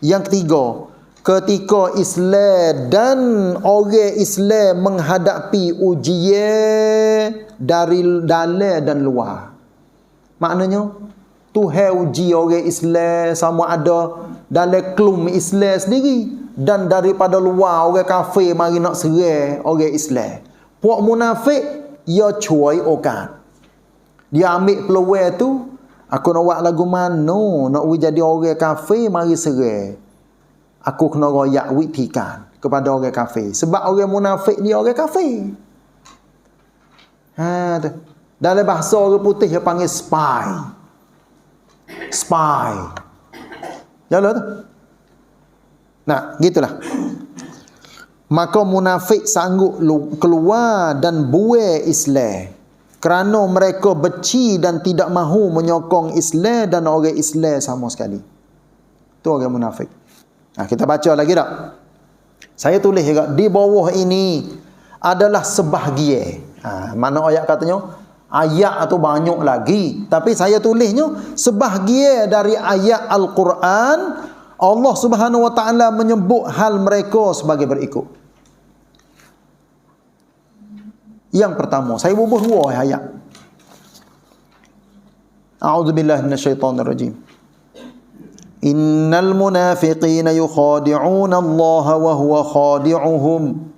Yang ketiga, ketika Islam dan orang Islam menghadapi ujian dari dalam dan luar. Maknanya, Tuhan uji orang Islam sama ada dalam kelum Islam sendiri dan daripada luar orang kafir mari nak serang orang Islam. Puak munafik ia cuai okan. Dia ambil peluang tu, aku nak buat lagu mana nak jadi orang kafir mari serang. Aku kena royak witikan kepada orang kafir. Sebab orang munafik ni orang kafir. Tu. Dalam bahasa orang putih dia panggil spy. Spy. Jalan tu. Nah, gitulah. Maka munafik sanggup keluar dan buai Islam kerana mereka benci dan tidak mahu menyokong Islam dan orang Islam sama sekali. Tu orang munafik. Nah, kita baca lagi tak? Saya tulis juga di bawah ini adalah sebahagian. Mana ayat katanya? Ayat tu banyak lagi, tapi saya tulisnya sebahagian dari ayat Al-Quran. Allah Subhanahu wa taala menyebut hal mereka sebagai berikut. Yang pertama, saya bubuh dua ayat. A'udzubillahi minasyaitonirrajim. Innal munafiqina yukhadi'una Allah wa huwa khadi'uhum.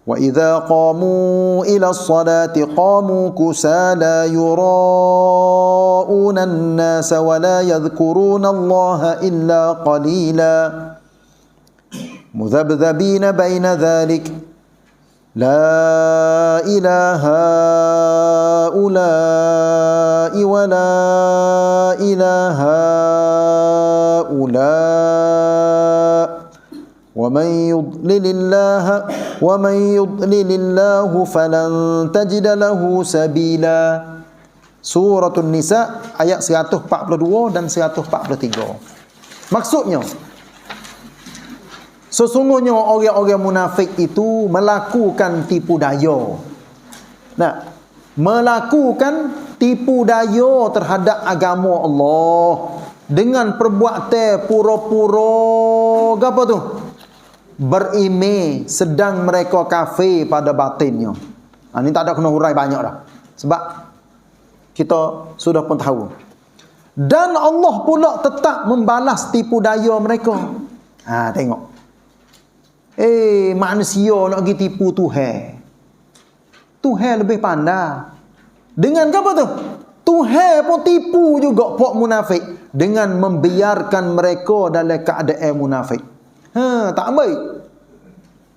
وَإِذَا قَامُوا إِلَى الصَّلَاةِ قَامُوا كُسَالَى يُرَاءُونَ النَّاسَ وَلَا يَذْكُرُونَ اللَّهَ إِلَّا قَلِيلًا مُذَبْذَبِينَ بَيْنَ ذَلِكَ لَا إِلَهَ هَؤُلَاءِ وَلَا إِلَهَ هَؤُلَاءِ وَمَنْ يُضْلِلِ اللَّهُ فَلَنْ تَجِدَ لَهُ سَبِيلًا. Suratul Nisa ayat 142 dan 143. Maksudnya, sesungguhnya orang-orang munafik itu melakukan tipu daya. Nah, melakukan tipu daya terhadap agama Allah dengan perbuatan pura-pura apa tu? Berimej sedang mereka kafir pada batinnya. Ini tak ada kena hurai banyak dah. Sebab kita sudah pun tahu. Dan Allah pula tetap membalas tipu daya mereka. Tengok. Manusia nak pergi tipu Tuhan. Tuhan lebih pandai. Dengan apa tu? Tuhan pun tipu juga puak munafik dengan membiarkan mereka dalam keadaan munafik. Tak baik.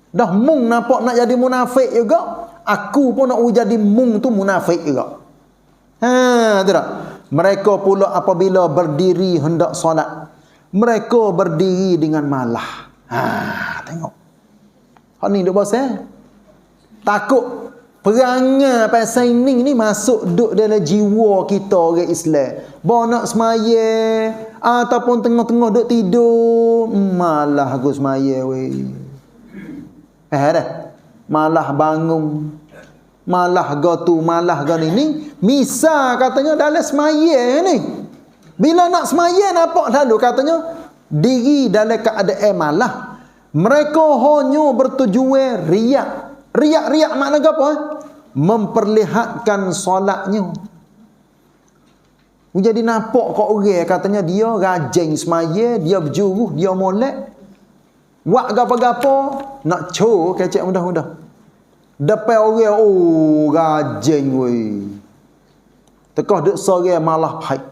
Dah mung nampak nak jadi munafik juga, aku pun nak jadi mung tu munafik juga. Tu tak? Mereka pula apabila berdiri hendak solat, mereka berdiri dengan malah. Tengok. Hak ni duk bahasa. Takut Perangai pasal ini masuk duk dalam jiwa kita orang Islam. Bawa nak semaya ataupun tengah-tengah duk tidur, malah aku semaya weh. Dah. Malah bangun. Malah gotu, malah gan ini. Misal katanya dalam semaya ni. Bila nak semaya nampak lalu katanya diri dalam keadaan malah. Mereka hanya bertujuan riak. Riak-riak makna apa? Memperlihatkan solatnya. Jadi nampak kau orang katanya dia rajin semaya, dia berjuruh, dia molek. Buat gapa-gapa nak cur kecek mudah-mudah. Depan orang rajin weh. Tekah duk sore malah pahit.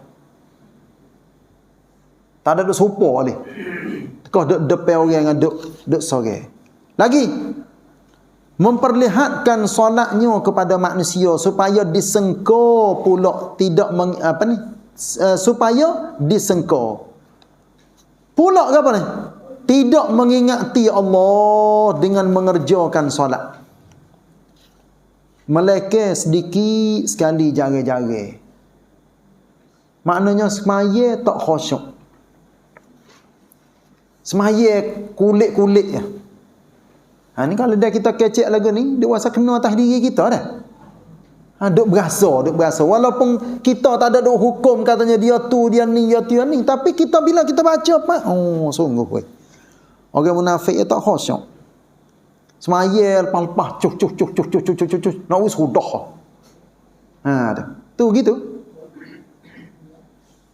Tak ada duk serupa boleh. Tekah duk depan orang yang duk sore. Lagi memperlihatkan solatnya kepada manusia supaya disengko pula tidak supaya disengko pula apa ni, tidak mengingati Allah dengan mengerjakan solat. Meleke sedikit sekali jari-jari, maknanya semaya tak khusyuk, semaya kulit-kulit ya. Ni kalau dah kita kecek lagu ni, dia rasa kena atas diri kita dah. Duk berasa. Walaupun kita tak ada duk hukum katanya dia tu, dia ni, tapi kita bila kita baca sungguh weh. Orang munafik tak khusyuk. Semaya lepas cuh. Nak wis sudah. Tu gitu.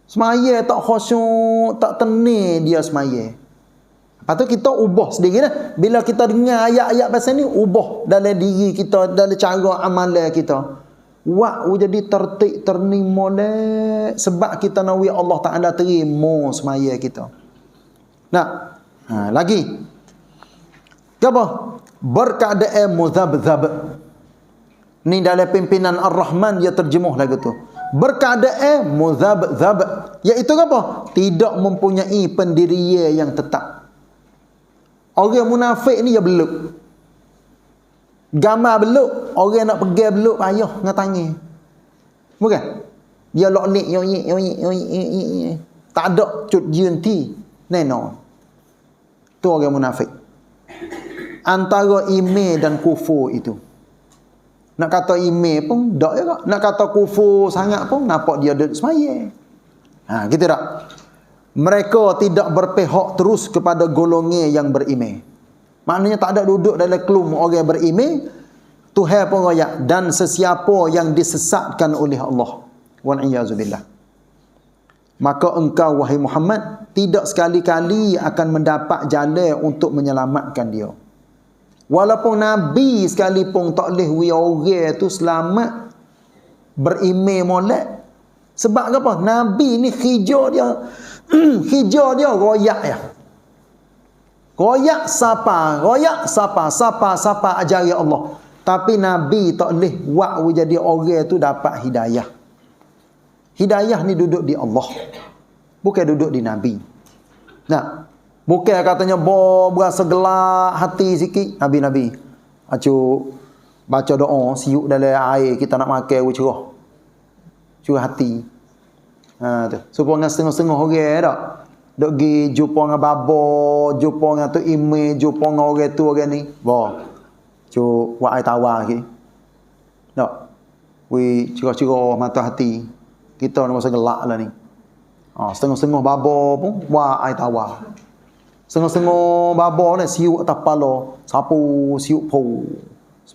Semaya tak khusyuk, tak tenang dia semaya. Lepas tu kita ubah sedikit dah. Bila kita dengar ayat-ayat pasal ni, ubah dalam diri kita, dalam cara amalan kita. Buat jadi tertib, ternim molek. Sebab kita nak Allah Ta'ala terima semaya kita. Lagi. Apa? Berkeadaan muzab-zab. Ni dalam pimpinan Ar-Rahman dia terjemuh lagu tu. Berkeadaan muzab-zab. Iaitu apa? Tidak mempunyai pendirian yang tetap. Orang munafik ni dia beluk. Gambar beluk, orang nak pegang beluk payah dengan tangan. Bukan? Dia loknik yoyik. Tak ada cut jenti. Neno. Tu orang munafik. Antara iman dan kufur itu. Nak kata iman pun tak juga. Nak kata kufur sangat pun nampak dia duduk semaya. Gitu tak? Mereka tidak berpihak terus kepada golongan yang beriman. Maknanya tak ada duduk dalam kelum orang beriman. Tuhan pun royak. Dan sesiapa yang disesatkan oleh Allah. Wal'iyazubillah. Maka engkau wahai Muhammad tidak sekali-kali akan mendapat jalan untuk menyelamatkan dia. Walaupun Nabi sekalipun tak boleh orang tu selamat beriman molek. Sebab apa? Nabi ni hijau dia royak ya. Royak siapa ajari Allah. Tapi Nabi tak boleh buat jadi orang tu dapat hidayah. Hidayah ni duduk di Allah. Bukan duduk di Nabi. Bukan katanya berasa gelak hati sikit. Nabi. Acu baca doa siuk dalam air kita nak makan cerah. Curah hati. Tu. Supaya setengah-setengah orang tak. Dok pergi jumpa dengan babo, jumpa dengan tu imam, jumpa dengan orang tu orang ni. Cuk buat air tawar lagi. Tak. Cerah-cerah mata hati. Kita nak rasa gelak lah ni. Setengah-setengah babo pun buat air tawar. Setengah-setengah babo ni siuk atas kepala. Sapu siuk pu.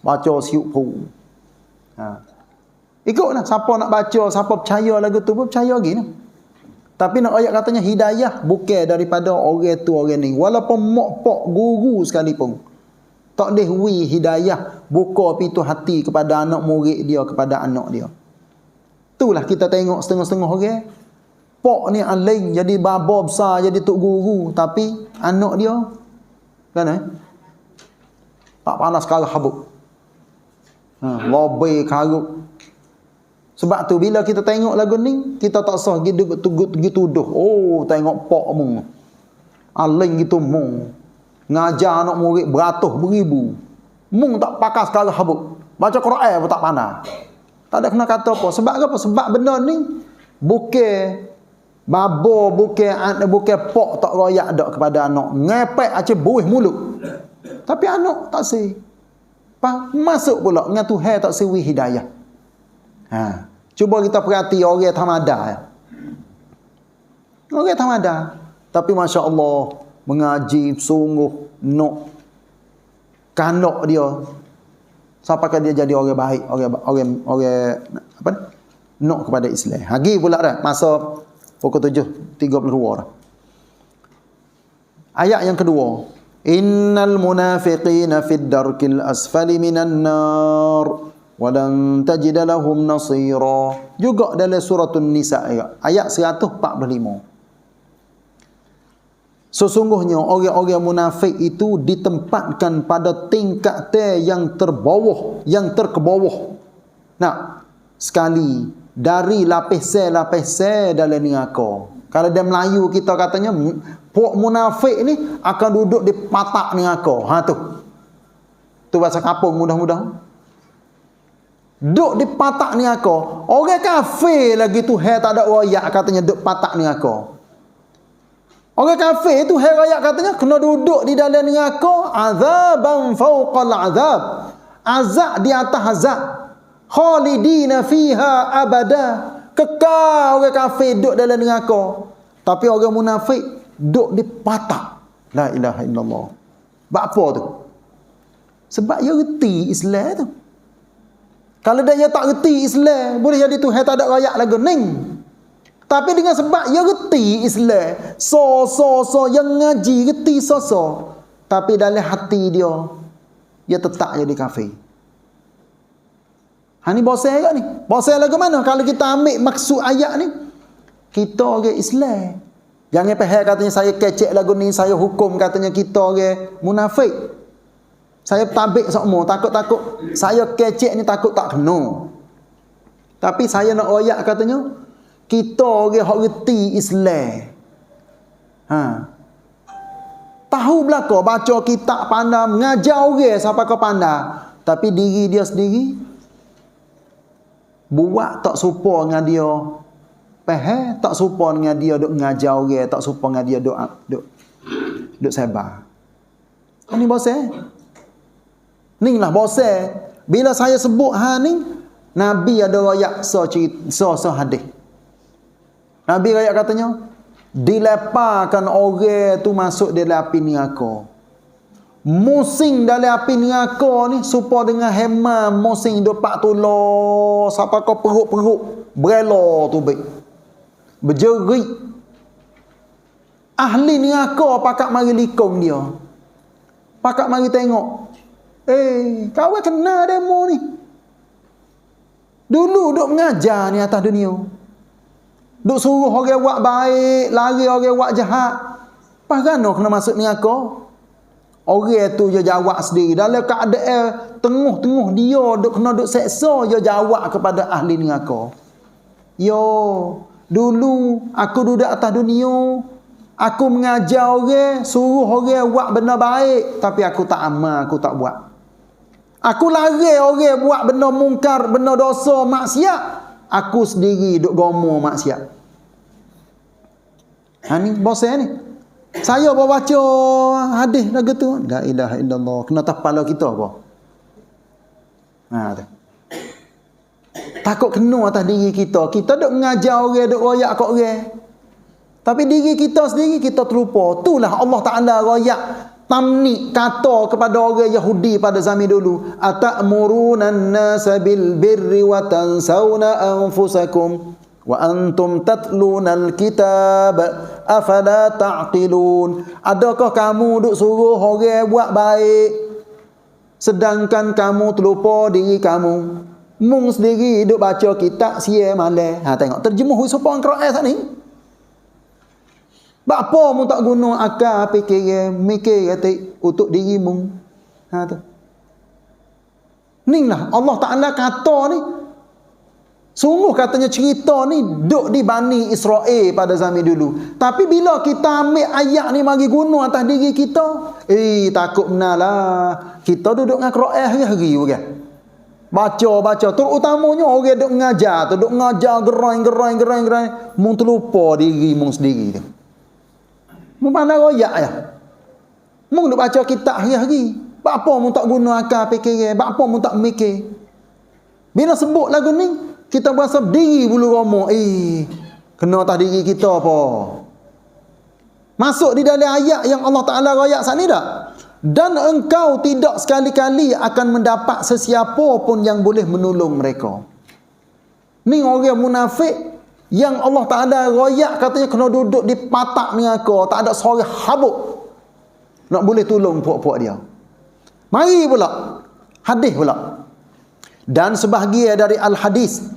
Baca siuk pu. Ikutlah siapa nak baca, siapa percaya lagu tu pun percaya lagi ni. Tapi nak ayat katanya hidayah bukan daripada orang tu orang ni. Walaupun mak pak guru sekalipun. Tak boleh hidayah buka pintu hati kepada anak murid dia, kepada anak dia. Itulah kita tengok setengah-setengah orang. Pak ni alim jadi baba besar, jadi tok guru, tapi anak dia kan tak panas kala habuk. Lobe karuk. Sebab tu bila kita tengok lagu ni, kita tak sah gitu tuduh. Tengok pak mung. Alim gitu mung. Ngajar anak murid beratus beribu. Mung tak pakas kala habuk. Baca Quran pun tak pandai. Tak ada kena kata apa. Sebab apa? Sebab benda ni bukan babo, bukan pok tak royak dak kepada anak. Ngepek aje buih mulut. Tapi anak tak si. Masuk pula dengan Tuhan tak siwi hidayah. Ha. Cuba kita perhati orang tamada. Orang tamada. Tapi Masya Allah, mengaji sungguh nak kanok dia. Sampaikan dia jadi orang baik, orang apa ni? Nak kepada Islam. Hagi pula dah masa pukul 7.32 dah. Ayat yang kedua, innal munafiqina fid darkil asfali minan nar wa lan tajid lahum nasira. Juga dalam surah An-Nisa ayat 145. Sesungguhnya orang-orang munafik itu ditempatkan pada tingkat yang terbawah, yang terkebawah. Nah, sekali dari lapis-lapis dalam neraka. Kalau dia Melayu kita katanya puak munafik ni akan duduk di patak neraka. Ha tu. Tu bahasa kampung mudah-mudahan. Duduk di patak neraka. Orang kafir lagi tu tak ada royak katanya duduk patak neraka. Orang kafir itu herayat katanya kena duduk di dalam neraka azaban fawqal azab. Azab di atas azab. Khalidina fiha abada. Kekal orang kafir duduk dalam neraka. Tapi orang munafik duduk di patak. La ilaha illallah. Sebab apa tu? Sebab dia reti Islam tu. Kalau dia tak reti Islam, boleh jadi Tuhan tak ada rakyat lagu ning. Tapi dengan sebab dia reti Islam, so yang ngaji reti so. Tapi dalam hati dia tetap jadi kafir. Ha ni bosan agak ni. Bosan lagu mana? Kalau kita ambil maksud ayat ni, kita orang Islam. Jangan faham katanya saya kecek lagu ni, saya hukum katanya kita orang munafik. Saya tabik semua, takut-takut saya kecek ni takut tak kena. Tapi saya nak royak katanya kita orang hak reti Islam. Ha. Tahu belaka baca kitab pandai, mengajar orang sampai ke pandai, tapi diri dia sendiri buat tak serupa dengan dia. Faham tak serupa dengan dia duk mengajar orang, tak serupa dengan dia duk sabar. Ini bosan. Ni lah bosan. Bila saya sebut ni, Nabi ada royak so hadis. Nabi rakyat katanya, dileparkan orang tu masuk dalam api neraka. Musing dalam api neraka ni serupa dengan hemam musing 4 tular sampai ke perut-perut berela tu baik. Berjerit. Ahli neraka pakak mari likung dia. Pakak mari tengok. Kawan kenal demo ni. Dulu duk mengajar ni atas dunia. Duk suruh orang buat baik, lari orang buat jahat. Pasal kena masuk neraka? Orang tu dia jawab sendiri. Dalam keadaan tengah-tengah dia duk kena duk seksa, dia jawab kepada ahli neraka. Yo, dulu aku duduk atas dunia, aku mengajar orang, suruh orang buat benda baik, tapi aku tak amal, aku tak buat. Aku lari orang buat benda mungkar, benda dosa, maksiat. Aku sendiri duk gomo maksiat. Ha ni bosan ni. Saya baca hadis lagu tu, la ilaha illallah. Kena atas kepala kita apa? Ha tu. Takut kena atas diri kita. Kita duk mengajar orang, duk royak kat orang. Tapi diri kita sendiri kita terlupa. Itulah Allah Taala royak tamni kata kepada orang Yahudi pada zaman dulu, atamuruna an-nasa bil birri wa tansawna anfusakum wa antum tatluna al-kitab afala ta'qilun. Adakah kamu duk suruh orang buat baik sedangkan kamu terlupa diri kamu? Mung sendiri duk baca kitab sia malam. Ha tengok terjemah siapa Al-Quran sat ni. Bapa mu tak guna akal fikir mikir kata untuk dirimu. Ha tu. Inilah Allah Taala kata ni. Sungguh katanya cerita ni duk di Bani Israel pada zaman dulu. Tapi bila kita ambil ayat ni mari guna atas diri kita, takut benalah. Kita duduk dengan Quran hari-hari bukan? Baca. Terutamanya orang duk mengajar tu, duk mengajar gerai. Mung terlupa diri mung sendiri tu. Mung pandai royak ya. Mung duk baca kitab hari-hari. Apa mung tak guna akal fikir, apa mung tak mikir. Bila sebut lagu ni, kita berasa berdiri bulu roma. Kena atas diri kita apa? Masuk di dalam ayat yang Allah Ta'ala royak saat ni tak? Dan engkau tidak sekali-kali akan mendapat sesiapa pun yang boleh menolong mereka. Ni orang munafik yang Allah Ta'ala royak katanya kena duduk di patak neraka, tak ada seorang habuk nak boleh tolong puak-puak dia. Mari pula hadis pula. Dan sebahagian dari al-hadis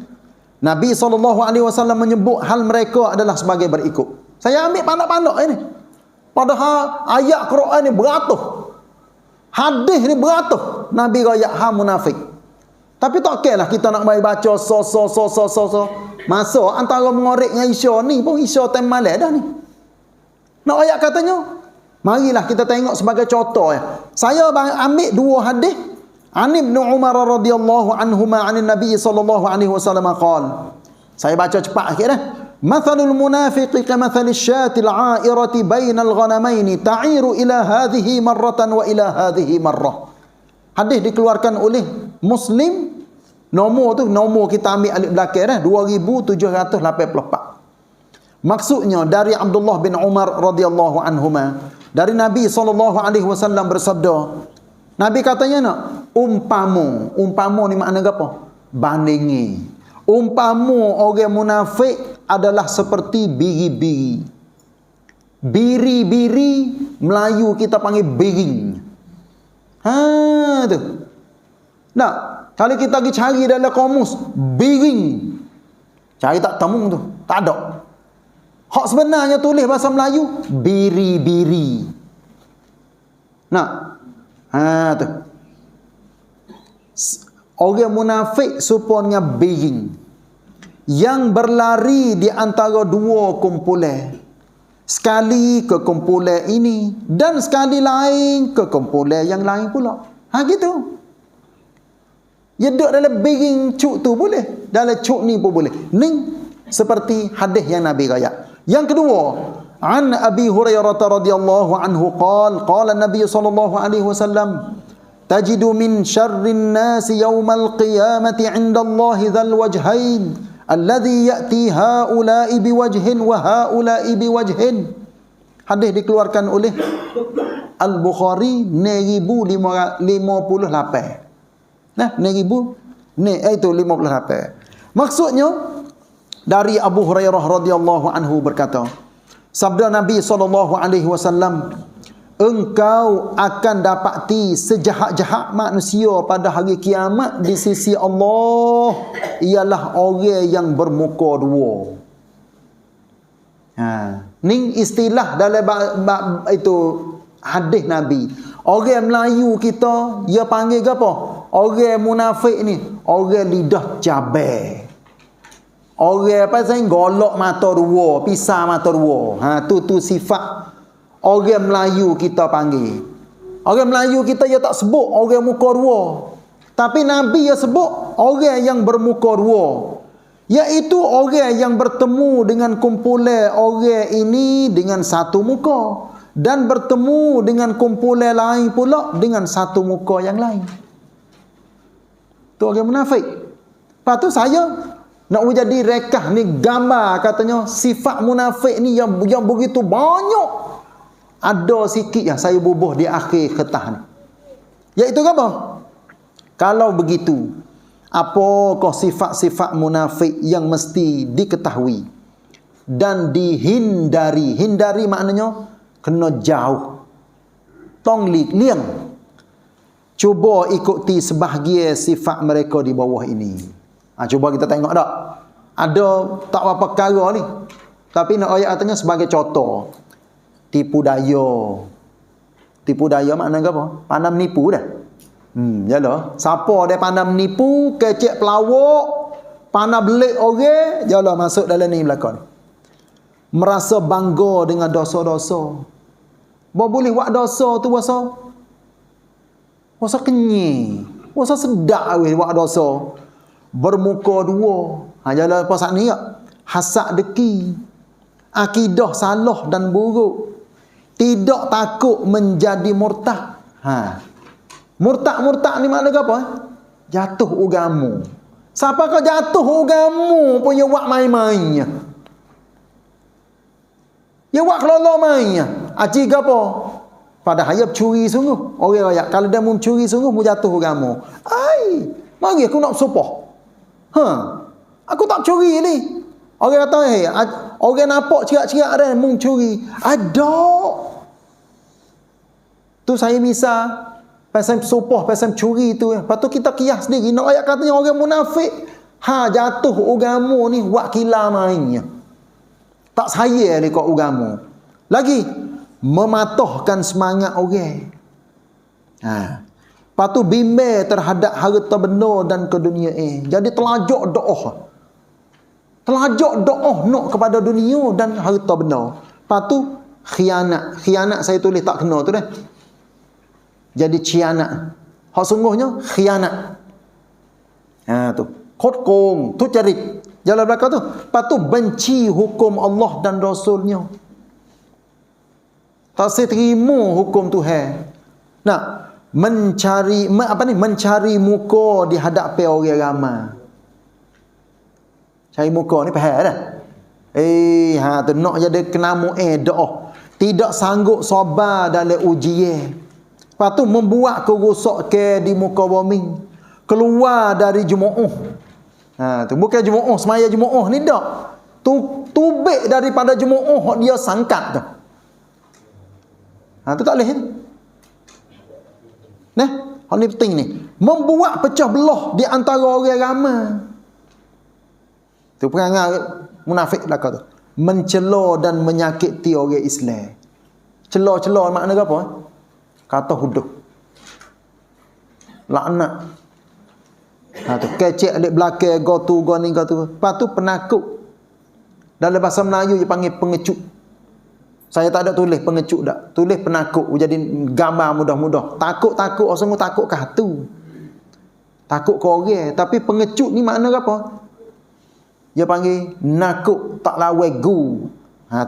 Nabi SAW menyebut hal mereka adalah sebagai berikut. Saya ambil pandai-pandai ini. Padahal ayat Quran ni beratus. Hadis ni beratus. Nabi royak hal munafik. Tapi tak kira lah kita nak mari baca so. Masa antara mengorek dengan Isya ni pun Isya time malam dah ni. Nak ayat katanya, marilah kita tengok sebagai contoh ya. Saya ambil dua hadis. An Ibn Umar radhiyallahu anhuma 'anil Nabi sallallahu alaihi wasallam qala. Saya baca cepat sikit dah. Mathalul munafiqi kamathali syatil 'airati bainal ghanamaini ta'iru ila hadhihi marratan wa ila hadhihi marrah. Hadis dikeluarkan oleh Muslim. Nombor kita ambil alif belakang dah 2784. Maksudnya dari Abdullah bin Umar radhiyallahu anhuma, dari Nabi sallallahu alaihi wasallam bersabda, Nabi katanya nak umpama ni makna apa? Bandingi. Umpama orang munafik adalah seperti biri-biri. Biri-biri Melayu kita panggil biring. Tu. Nah, kalau kita pergi cari dalam kamus biring, cari tak temu tu, tak ada. Hak sebenarnya tulis bahasa Melayu biri-biri. Nah, tu. Orang munafik supaya biring yang berlari di antara dua kumpulan. Sekali ke kumpulan ini dan sekali lain ke kumpulan yang lain pula. Gitu. Ya duduk dalam biring cuk tu boleh, dalam cuk ni pun boleh. Ni seperti hadis yang Nabi royak. Yang kedua, an Abi Hurairah radhiyallahu anhu qala Nabi sallallahu alaihi wasallam, tajidu min syarrin nasi yaumal qiyamati 'inda Allah dzal wajhain alladhi ya'ti haula'i biwajhin wa haula'i biwajhin. Hadis dikeluarkan oleh Al-Bukhari 1058. Nah, 1058. Maksudnya dari Abu Hurairah radhiyallahu anhu berkata, sabda Nabi sallallahu alaihi wasallam, engkau akan dapati sejahat-jahat manusia pada hari kiamat di sisi Allah ialah orang yang bermuka dua. Ni istilah dalam itu hadis Nabi. Orang Melayu kita dia panggil apa? Orang munafik ni orang lidah cabai. Orang apa saya golok mata dua, pisah mata dua. Tu sifat orang Melayu kita panggil. Orang Melayu kita dia tak sebut orang muka dua. Tapi Nabi dia sebut orang yang bermuka dua. Iaitu orang yang bertemu dengan kumpulan orang ini dengan satu muka. Dan bertemu dengan kumpulan lain pula dengan satu muka yang lain. Tu orang munafik. Lepas tu saya nak jadi rekah ni gambar katanya sifat munafik ni yang begitu banyak. Ada sikit yang saya bubuh di akhir kertas ni. Iaitu apa? Kalau begitu, apakah sifat-sifat munafik yang mesti diketahui dan dihindari? Hindari maknanya kena jauh. Tong liang. Cuba ikuti sebahagian sifat mereka di bawah ini. Cuba kita tengok tak? Ada tak apa perkara ni. Tapi nak ayat katanya sebagai contoh. Tipu daya. Tipu daya makna apa? Pandai menipu dah. Yalah. Siapa dia pandai menipu, kecek pelawak, pandai belik orang, yalah masuk dalam ni belakang. Merasa bangga dengan dosa-dosa. Boleh buat dosa tu puasa kenyang. Rasa sedap weh buat dosa. Bermuka dua. Jalan apa saat ni ya? Hasad deki. Akidah salah dan buruk. Tidak takut menjadi murtad. Murtad ni makna apa? Jatuh agama. Siapa kau jatuh agama punya buat main-mainnya. Ya buat kelolo mainnya. Aci apa? Padahal dia curi sungguh. Orang raya kalau dia mau curi sungguh mau jatuh agama. Ai, mari aku nak bersumpah. Aku tak curi ni. Orang kata, orang nampak cerak-cerak ada mau curi. Ada. Tu saya misal pasal bersumpah, pasal curi tu. Lepas tu kita kias sendiri. Nak ayat katanya orang munafik. Jatuh agama ni buat kila mainnya. Tak saya ni kau agama. Lagi mematahkan semangat orang. Lepas tu bimbang terhadap harta benda dan keduniaan. Jadi telajak doa. Telajak doa nak kepada dunia dan harta benda. Lepas tu khianat. Khianat saya tulis tak kena tu dah. Jadi khianat. Hak sungguhnya khianat. Tu. Khot kong, tu cari. Jalan belakang tu. Lepas tu benci hukum Allah dan Rasulnya. Tak terima hukum Tuhan. Nak mencari mencari muka di hadapan orang ramai. Cari muka ni faham dah. Tu nak jadi kena doa. Tidak sanggup sabar dalam ujian. Lepas tu membuat kerosakan di muka bumi. Keluar dari jemaah. Tu bukan jemaah semaya jemaah ni dak. Tubik daripada jemaah dia sangkat tu. Tu tak boleh. Nah, hal ni penting ni. Membuat pecah belah di antara orang ramai. Tu perangai munafik belaka tu. Mencela dan menyakiti orang Islam. Cela-cela makna apa? Kata huduh. Laknat. Tu kecek alik belakang go tu go ni go tu. Lepas tu penakut. Dalam bahasa Melayu dia panggil pengecut. Saya tak ada tulis pengecut dak. Tulis penakut jadi gambar mudah-mudah. Takut-takut orang takut ke hatu. Takut ke orang, tapi pengecut ni makna apa? Dia panggil nakut tak lawan gu.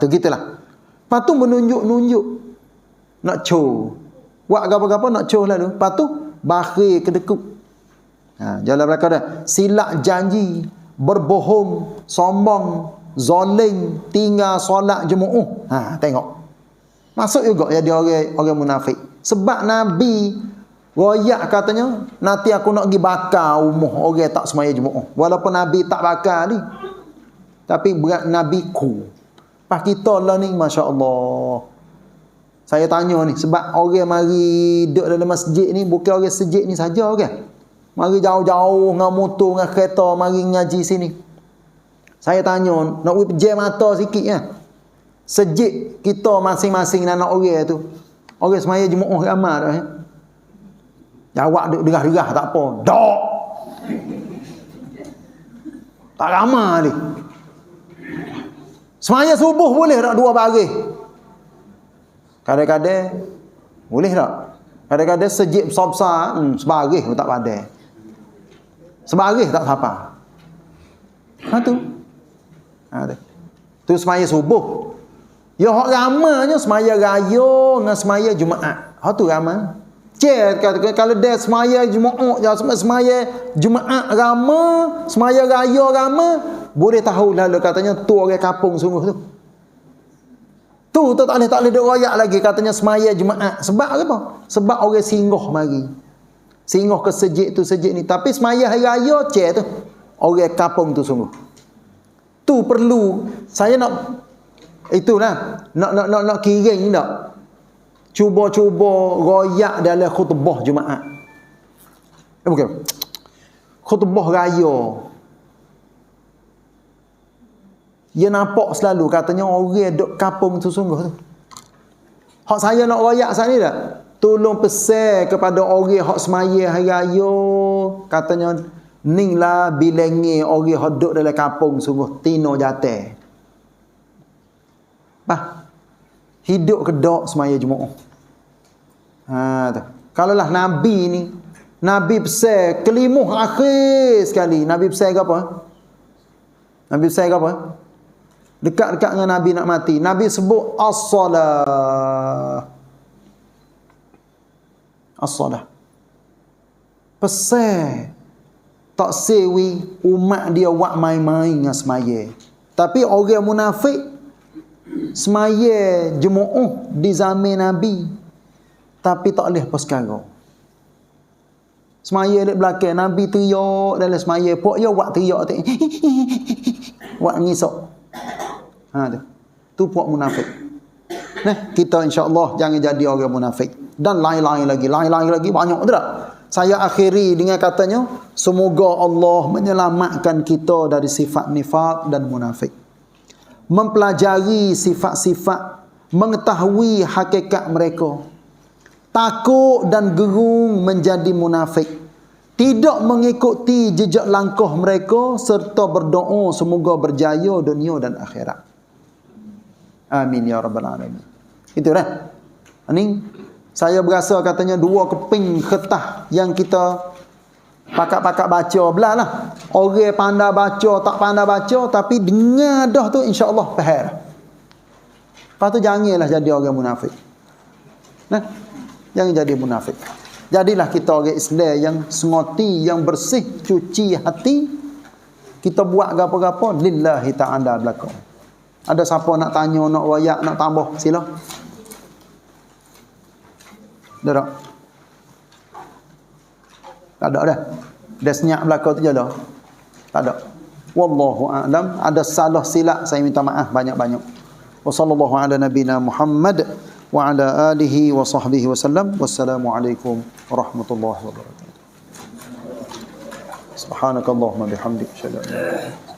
Tu gitulah. Lepas tu menunjuk-nunjuk nak co. Buat apa-apa nak co lalu. Lepas tu bakhil kedekut. Jalan belakang dah. Silap janji, berbohong, sombong, zalim, tinggal solat jemaah. Tengok. Masuk juga jadi orang munafik. Sebab Nabi royak katanya, nanti aku nak pergi bakar rumah orang tak semaya jemaah. Walaupun Nabi tak bakar ni. Tapi berat Nabi ku. Pas kita lah ni, masya-Allah. Saya tanya ni, sebab orang mari duduk dalam masjid ni, bukan orang masjid ni saja kan. Mari jauh-jauh dengan motor, dengan kereta, mari ngaji sini. Saya tanya, nak pejam mata sikit ya. Sejik kita masing-masing anak orang tu. Orang semaya jemaah ramai dah. Jawab duk derah-derah tak apa. Dak. Tak ramai ni. Semaya subuh boleh tak dua baris? Kadang-kadang boleh tak? Kadang-kadang sejik besar-besar, sebaris pun tak padai. Sebaris tak siapa. Tu. Tu semaya subuh. Ya hak ramanya semaya raya dengan semaya Jumaat. Hak tu ramai. Kalau dia semaya Jumaat, semaya Jumaat ramai, semaya raya ramai, boleh tahu lalu katanya tu orang kampung sungguh tu. Tu tak boleh duk royak lagi katanya semaya Jumaat. Sebab apa? Sebab orang singgah mari. Singgah ke sejik tu sejik ni. Tapi semaya hari raya tu orang kampung tu sungguh. Tu perlu saya nak itulah nak kiring tak. Cuba-cuba royak dalam khutbah Jumaat. Bukan. Khutbah raya. Dia nampak selalu katanya orang duk kampung tu sungguh tu. Hak saya nak royak saat ni dah. Tolong pesan kepada orang hak semaya hari raya katanya ning lah bilangi orang hak duk dalam kampung sungguh tino jatah. Hidup kedok semaya Jumaat. Tu. Kalaulah Nabi ni Nabi pesan kelimuh akhir sekali. Nabi pesan ke apa? Nabi pesan ke apa? Dekat-dekat dengan Nabi nak mati. Nabi sebut as-salah. As-salah. Pesan tak sewi umat dia buat main-main dengan semaya. Tapi orang munafik semaya jemaah di zaman Nabi. Tapi tak boleh apa sekarang. Semaya di belakang Nabi teriak dalam semaya, pok dia buat teriak tu. Buat ngisok. Ha tu. Tu puak munafik. Nah, kita insya-Allah jangan jadi orang munafik. Dan lain-lain lagi banyak tak? Saya akhiri dengan katanya, semoga Allah menyelamatkan kita dari sifat nifaq dan munafik. Mempelajari sifat-sifat, mengetahui hakikat mereka. Takut dan gerung menjadi munafik. Tidak mengikuti jejak langkah mereka serta berdoa semoga berjaya dunia dan akhirat. Amin ya rabbal alamin. Itu dah. Ini saya berasa katanya dua keping kertas yang kita pakat-pakat baca belah lah. Orang pandai baca, tak pandai baca, tapi dengar dah tu insya-Allah faham. Lepas tu janganlah jadi orang munafik. Nah, jangan jadi munafik. Jadilah kita orang Islam yang sengoti, yang bersih, cuci hati. Kita buat gapo-gapo lillahi ta'ala belaka. Ada siapa nak tanya, nak wayak, nak tambah? Sila. Dah tak? Tak ada dah. Dah senyap belaka tu je dah. Tak ada. Wallahu a'lam. Ada salah silap, saya minta maaf banyak-banyak. Wa sallallahu ala nabina Muhammad wa ala alihi wa sahbihi wasallam. Wassalamualaikum warahmatullahi wabarakatuh. Subhanakallahumma bihamdik. Asyhadu an la ilaha illa anta